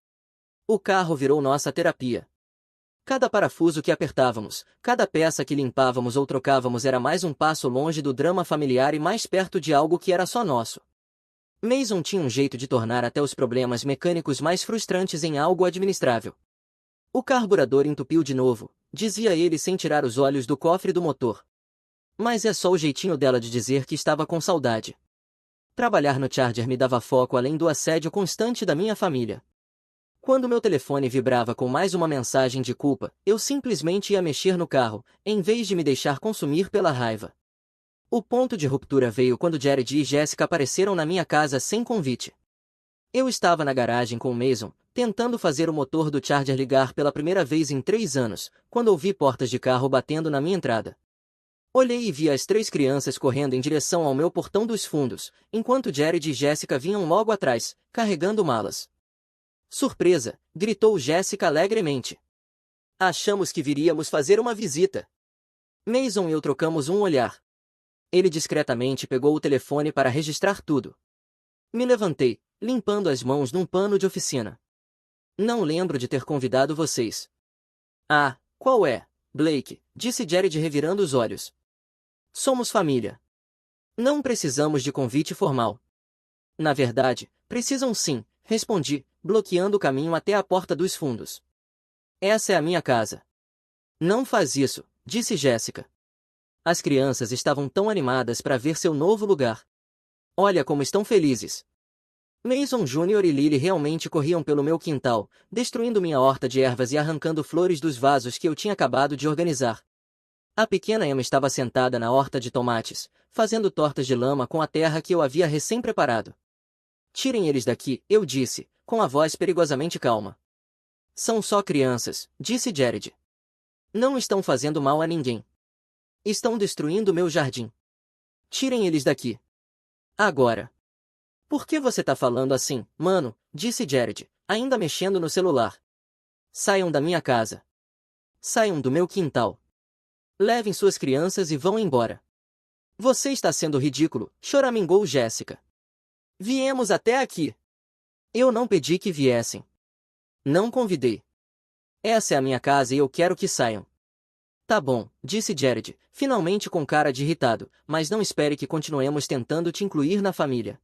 O carro virou nossa terapia. Cada parafuso que apertávamos, cada peça que limpávamos ou trocávamos era mais um passo longe do drama familiar e mais perto de algo que era só nosso. Mason tinha um jeito de tornar até os problemas mecânicos mais frustrantes em algo administrável. O carburador entupiu de novo, dizia ele sem tirar os olhos do cofre do motor. Mas é só o jeitinho dela de dizer que estava com saudade. Trabalhar no Charger me dava foco além do assédio constante da minha família. Quando meu telefone vibrava com mais uma mensagem de culpa, eu simplesmente ia mexer no carro, em vez de me deixar consumir pela raiva. O ponto de ruptura veio quando Jared e Jessica apareceram na minha casa sem convite. Eu estava na garagem com o Mason, tentando fazer o motor do Charger ligar pela primeira vez em 3 anos, quando ouvi portas de carro batendo na minha entrada. Olhei e vi as 3 crianças correndo em direção ao meu portão dos fundos, enquanto Jared e Jessica vinham logo atrás, carregando malas. Surpresa! Gritou Jessica alegremente. Achamos que viríamos fazer uma visita. Mason e eu trocamos um olhar. Ele discretamente pegou o telefone para registrar tudo. Me levantei, limpando as mãos num pano de oficina. Não lembro de ter convidado vocês. Ah, qual é, Blake? Disse Jared revirando os olhos. Somos família. Não precisamos de convite formal. Na verdade, precisam sim, respondi, bloqueando o caminho até a porta dos fundos. Essa é a minha casa. Não faz isso, disse Jessica. As crianças estavam tão animadas para ver seu novo lugar. Olha como estão felizes. Mason Jr. e Lily realmente corriam pelo meu quintal, destruindo minha horta de ervas e arrancando flores dos vasos que eu tinha acabado de organizar. A pequena Emma estava sentada na horta de tomates, fazendo tortas de lama com a terra que eu havia recém-preparado. Tirem eles daqui, eu disse, com a voz perigosamente calma. São só crianças, disse Jared. Não estão fazendo mal a ninguém. Estão destruindo meu jardim. Tirem eles daqui. Agora. Por que você tá falando assim, mano? Disse Jared, ainda mexendo no celular. Saiam da minha casa. Saiam do meu quintal. Levem suas crianças e vão embora. Você está sendo ridículo, choramingou Jessica. Viemos até aqui. Eu não pedi que viessem. Não convidei. Essa é a minha casa e eu quero que saiam. Tá bom, disse Jared, finalmente com cara de irritado, mas não espere que continuemos tentando te incluir na família.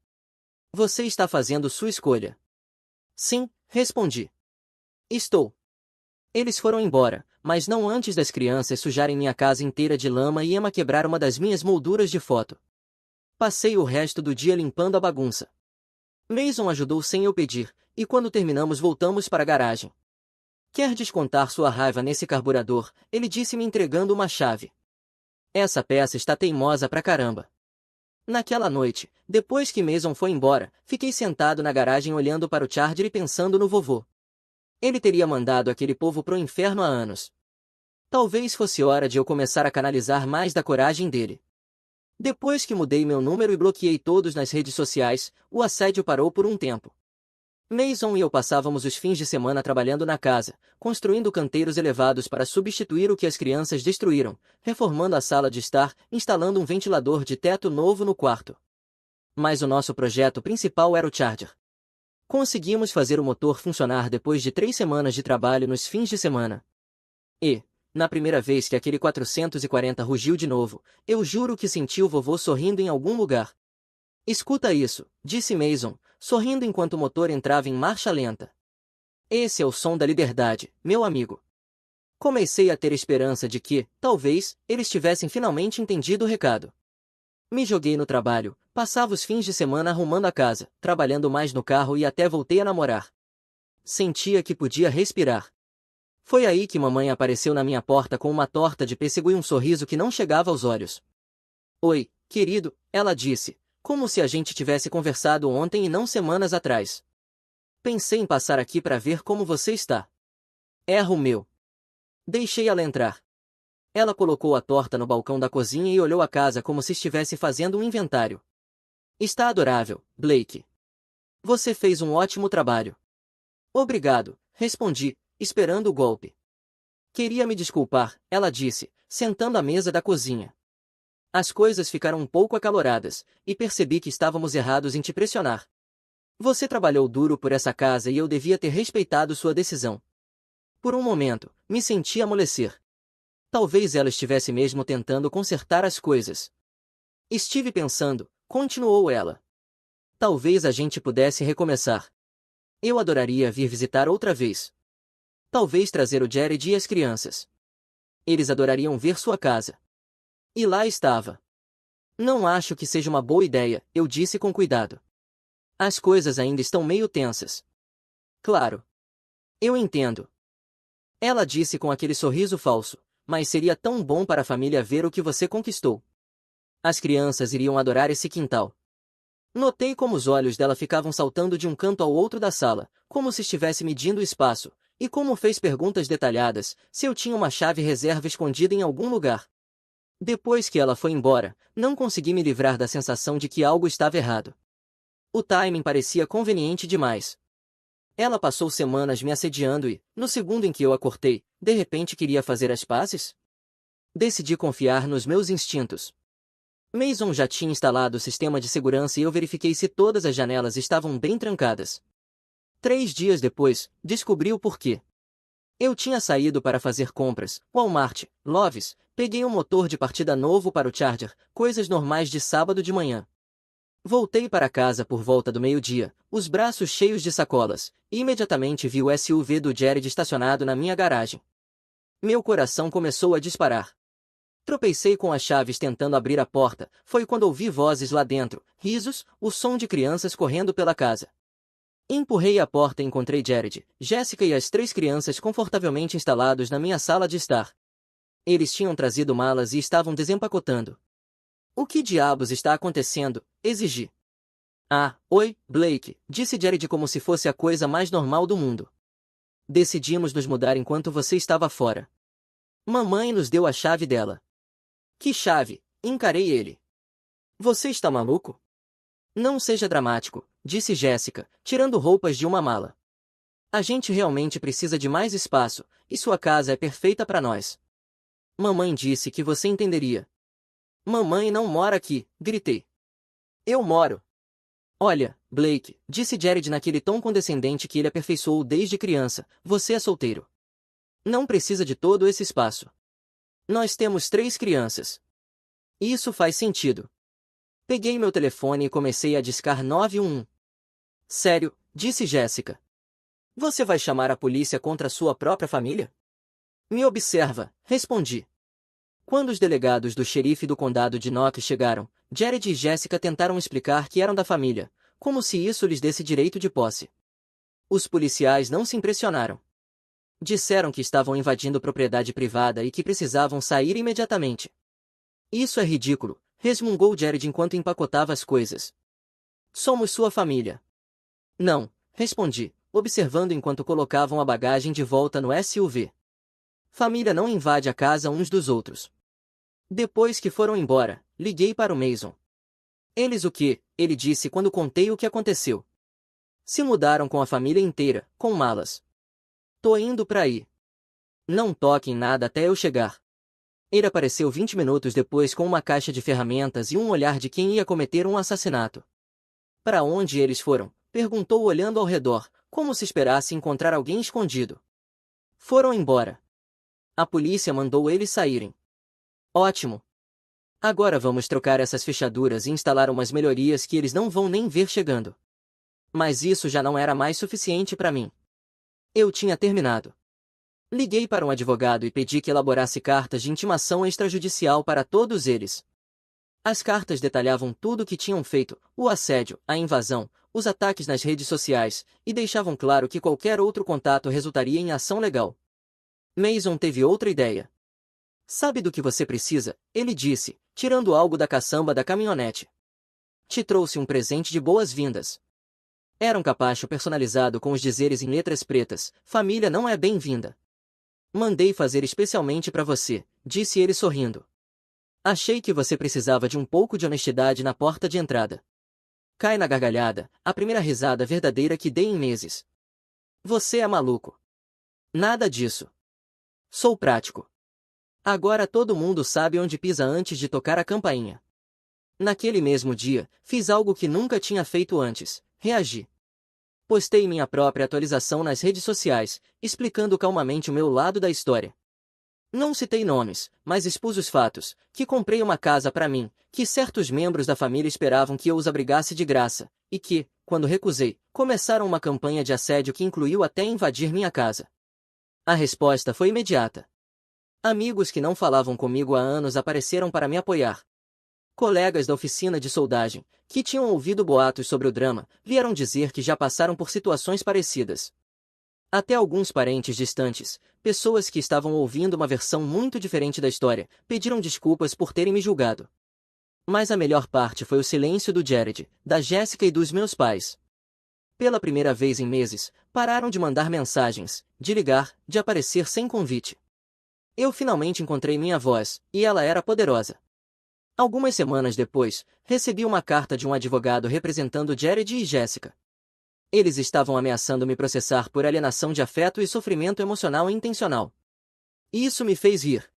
Você está fazendo sua escolha. Sim, respondi. Estou. Eles foram embora, mas não antes das crianças sujarem minha casa inteira de lama e Emma quebrar uma das minhas molduras de foto. Passei o resto do dia limpando a bagunça. Mason ajudou sem eu pedir, e quando terminamos voltamos para a garagem. Quer descontar sua raiva nesse carburador? Ele disse me entregando uma chave. Essa peça está teimosa pra caramba. Naquela noite, depois que Mason foi embora, fiquei sentado na garagem olhando para o Charger e pensando no vovô. Ele teria mandado aquele povo pro inferno há anos. Talvez fosse hora de eu começar a canalizar mais da coragem dele. Depois que mudei meu número e bloqueei todos nas redes sociais, o assédio parou por um tempo. Mason e eu passávamos os fins de semana trabalhando na casa, construindo canteiros elevados para substituir o que as crianças destruíram, reformando a sala de estar, instalando um ventilador de teto novo no quarto. Mas o nosso projeto principal era o Charger. Conseguimos fazer o motor funcionar depois de 3 semanas de trabalho nos fins de semana. E, na primeira vez que aquele 440 rugiu de novo, eu juro que senti o vovô sorrindo em algum lugar. Escuta isso, disse Mason, sorrindo enquanto o motor entrava em marcha lenta. Esse é o som da liberdade, meu amigo. Comecei a ter esperança de que, talvez, eles tivessem finalmente entendido o recado. Me joguei no trabalho, passava os fins de semana arrumando a casa, trabalhando mais no carro e até voltei a namorar. Sentia que podia respirar. Foi aí que mamãe apareceu na minha porta com uma torta de pêssego e um sorriso que não chegava aos olhos. Oi, querido, ela disse, como se a gente tivesse conversado ontem e não semanas atrás. Pensei em passar aqui para ver como você está. Erro meu. Deixei ela entrar. Ela colocou a torta no balcão da cozinha e olhou a casa como se estivesse fazendo um inventário. Está adorável, Blake. Você fez um ótimo trabalho. Obrigado, respondi, esperando o golpe. Queria me desculpar, ela disse, sentando à mesa da cozinha. As coisas ficaram um pouco acaloradas, e percebi que estávamos errados em te pressionar. Você trabalhou duro por essa casa e eu devia ter respeitado sua decisão. Por um momento, me senti amolecer. Talvez ela estivesse mesmo tentando consertar as coisas. Estive pensando, continuou ela. Talvez a gente pudesse recomeçar. Eu adoraria vir visitar outra vez. Talvez trazer o Jared e as crianças. Eles adorariam ver sua casa. E lá estava. Não acho que seja uma boa ideia, eu disse com cuidado. As coisas ainda estão meio tensas. Claro. Eu entendo. Ela disse com aquele sorriso falso, mas seria tão bom para a família ver o que você conquistou. As crianças iriam adorar esse quintal. Notei como os olhos dela ficavam saltando de um canto ao outro da sala, como se estivesse medindo o espaço, e como fez perguntas detalhadas, se eu tinha uma chave reserva escondida em algum lugar. Depois que ela foi embora, não consegui me livrar da sensação de que algo estava errado. O timing parecia conveniente demais. Ela passou semanas me assediando e, no segundo em que eu a cortei, de repente queria fazer as pazes? Decidi confiar nos meus instintos. Mason já tinha instalado o sistema de segurança e eu verifiquei se todas as janelas estavam bem trancadas. 3 dias depois, descobri o porquê. Eu tinha saído para fazer compras, Walmart, Love's, peguei um motor de partida novo para o Charger, coisas normais de sábado de manhã. Voltei para casa por volta do meio-dia, os braços cheios de sacolas, e imediatamente vi o SUV do Jared estacionado na minha garagem. Meu coração começou a disparar. Tropecei com as chaves tentando abrir a porta, foi quando ouvi vozes lá dentro, risos, o som de crianças correndo pela casa. Empurrei a porta e encontrei Jared, Jessica e as 3 crianças confortavelmente instalados na minha sala de estar. Eles tinham trazido malas e estavam desempacotando. O que diabos está acontecendo? Exigi. Ah, oi, Blake, disse Jared como se fosse a coisa mais normal do mundo. Decidimos nos mudar enquanto você estava fora. Mamãe nos deu a chave dela. Que chave? Encarei ele. Você está maluco? Não seja dramático, disse Jéssica, tirando roupas de uma mala. A gente realmente precisa de mais espaço, e sua casa é perfeita para nós. Mamãe disse que você entenderia. Mamãe não mora aqui, gritei. Eu moro. Olha, Blake, disse Jared naquele tom condescendente que ele aperfeiçoou desde criança, você é solteiro. Não precisa de todo esse espaço. Nós temos 3 crianças. Isso faz sentido. Peguei meu telefone e comecei a discar 911. Sério, disse Jéssica. Você vai chamar a polícia contra sua própria família? Me observa, respondi. Quando os delegados do xerife do condado de Knox chegaram, Jared e Jéssica tentaram explicar que eram da família, como se isso lhes desse direito de posse. Os policiais não se impressionaram. Disseram que estavam invadindo propriedade privada e que precisavam sair imediatamente. Isso é ridículo, resmungou Jared enquanto empacotava as coisas. Somos sua família. Não, respondi, observando enquanto colocavam a bagagem de volta no SUV. Família não invade a casa uns dos outros. Depois que foram embora, liguei para o Mason. Eles o quê? Ele disse quando contei o que aconteceu. Se mudaram com a família inteira, com malas. Tô indo pra aí. Não toque em nada até eu chegar. Ele apareceu 20 minutos depois com uma caixa de ferramentas e um olhar de quem ia cometer um assassinato. Para onde eles foram? Perguntou olhando ao redor, como se esperasse encontrar alguém escondido. Foram embora. A polícia mandou eles saírem. Ótimo. Agora vamos trocar essas fechaduras e instalar umas melhorias que eles não vão nem ver chegando. Mas isso já não era mais suficiente para mim. Eu tinha terminado. Liguei para um advogado e pedi que elaborasse cartas de intimação extrajudicial para todos eles. As cartas detalhavam tudo o que tinham feito, o assédio, a invasão, os ataques nas redes sociais, e deixavam claro que qualquer outro contato resultaria em ação legal. Mason teve outra ideia. Sabe do que você precisa? Ele disse, tirando algo da caçamba da caminhonete. Te trouxe um presente de boas-vindas. Era um capacho personalizado com os dizeres em letras pretas, família não é bem-vinda. Mandei fazer especialmente para você, disse ele sorrindo. Achei que você precisava de um pouco de honestidade na porta de entrada. Cai na gargalhada, a primeira risada verdadeira que dei em meses. Você é maluco. Nada disso. Sou prático. Agora todo mundo sabe onde pisa antes de tocar a campainha. Naquele mesmo dia, fiz algo que nunca tinha feito antes, reagi. Postei minha própria atualização nas redes sociais, explicando calmamente o meu lado da história. Não citei nomes, mas expus os fatos, que comprei uma casa para mim, que certos membros da família esperavam que eu os abrigasse de graça, e que, quando recusei, começaram uma campanha de assédio que incluiu até invadir minha casa. A resposta foi imediata. Amigos que não falavam comigo há anos apareceram para me apoiar. Colegas da oficina de soldagem, que tinham ouvido boatos sobre o drama, vieram dizer que já passaram por situações parecidas. Até alguns parentes distantes, pessoas que estavam ouvindo uma versão muito diferente da história, pediram desculpas por terem me julgado. Mas a melhor parte foi o silêncio do Jared, da Jéssica e dos meus pais. Pela primeira vez em meses, pararam de mandar mensagens, de ligar, de aparecer sem convite. Eu finalmente encontrei minha voz, e ela era poderosa. Algumas semanas depois, recebi uma carta de um advogado representando Jared e Jéssica. Eles estavam ameaçando me processar por alienação de afeto e sofrimento emocional intencional. Isso me fez rir.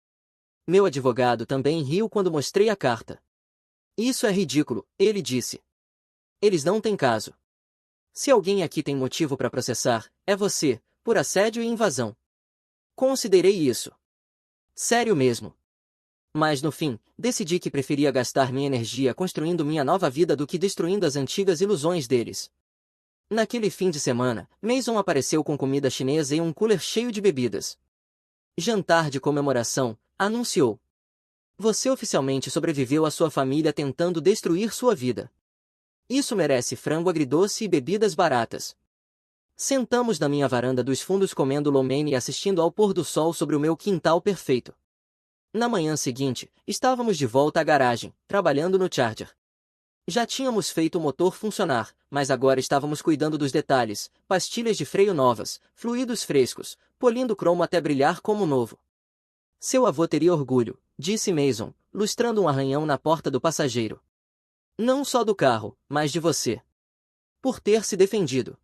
Meu advogado também riu quando mostrei a carta. Isso é ridículo, ele disse. Eles não têm caso. Se alguém aqui tem motivo para processar, é você, por assédio e invasão. Considerei isso. Sério mesmo. Mas no fim, decidi que preferia gastar minha energia construindo minha nova vida do que destruindo as antigas ilusões deles. Naquele fim de semana, Mason apareceu com comida chinesa e um cooler cheio de bebidas. Jantar de comemoração, anunciou. Você oficialmente sobreviveu à sua família tentando destruir sua vida. Isso merece frango agridoce e bebidas baratas. Sentamos na minha varanda dos fundos comendo lo mein e assistindo ao pôr do sol sobre o meu quintal perfeito. Na manhã seguinte, estávamos de volta à garagem, trabalhando no Charger. Já tínhamos feito o motor funcionar, mas agora estávamos cuidando dos detalhes, pastilhas de freio novas, fluidos frescos, polindo o cromo até brilhar como novo. Seu avô teria orgulho, disse Mason, lustrando um arranhão na porta do passageiro. Não só do carro, mas de você. Por ter se defendido.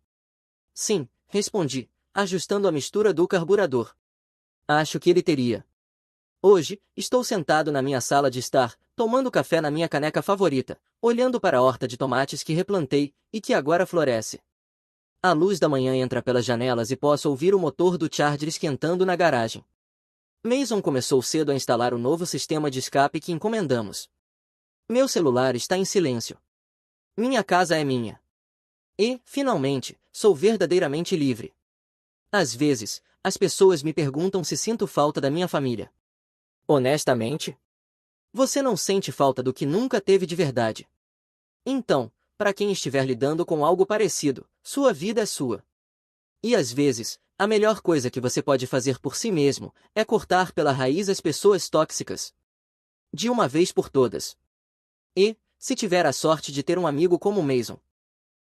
Sim, respondi, ajustando a mistura do carburador. Acho que ele teria. Hoje, estou sentado na minha sala de estar, tomando café na minha caneca favorita, olhando para a horta de tomates que replantei e que agora floresce. A luz da manhã entra pelas janelas e posso ouvir o motor do Charger esquentando na garagem. Mason começou cedo a instalar o novo sistema de escape que encomendamos. Meu celular está em silêncio. Minha casa é minha. E, finalmente, sou verdadeiramente livre. Às vezes, as pessoas me perguntam se sinto falta da minha família. Honestamente, você não sente falta do que nunca teve de verdade. Então, para quem estiver lidando com algo parecido, sua vida é sua. E às vezes, a melhor coisa que você pode fazer por si mesmo é cortar pela raiz as pessoas tóxicas. De uma vez por todas. E, se tiver a sorte de ter um amigo como Mason,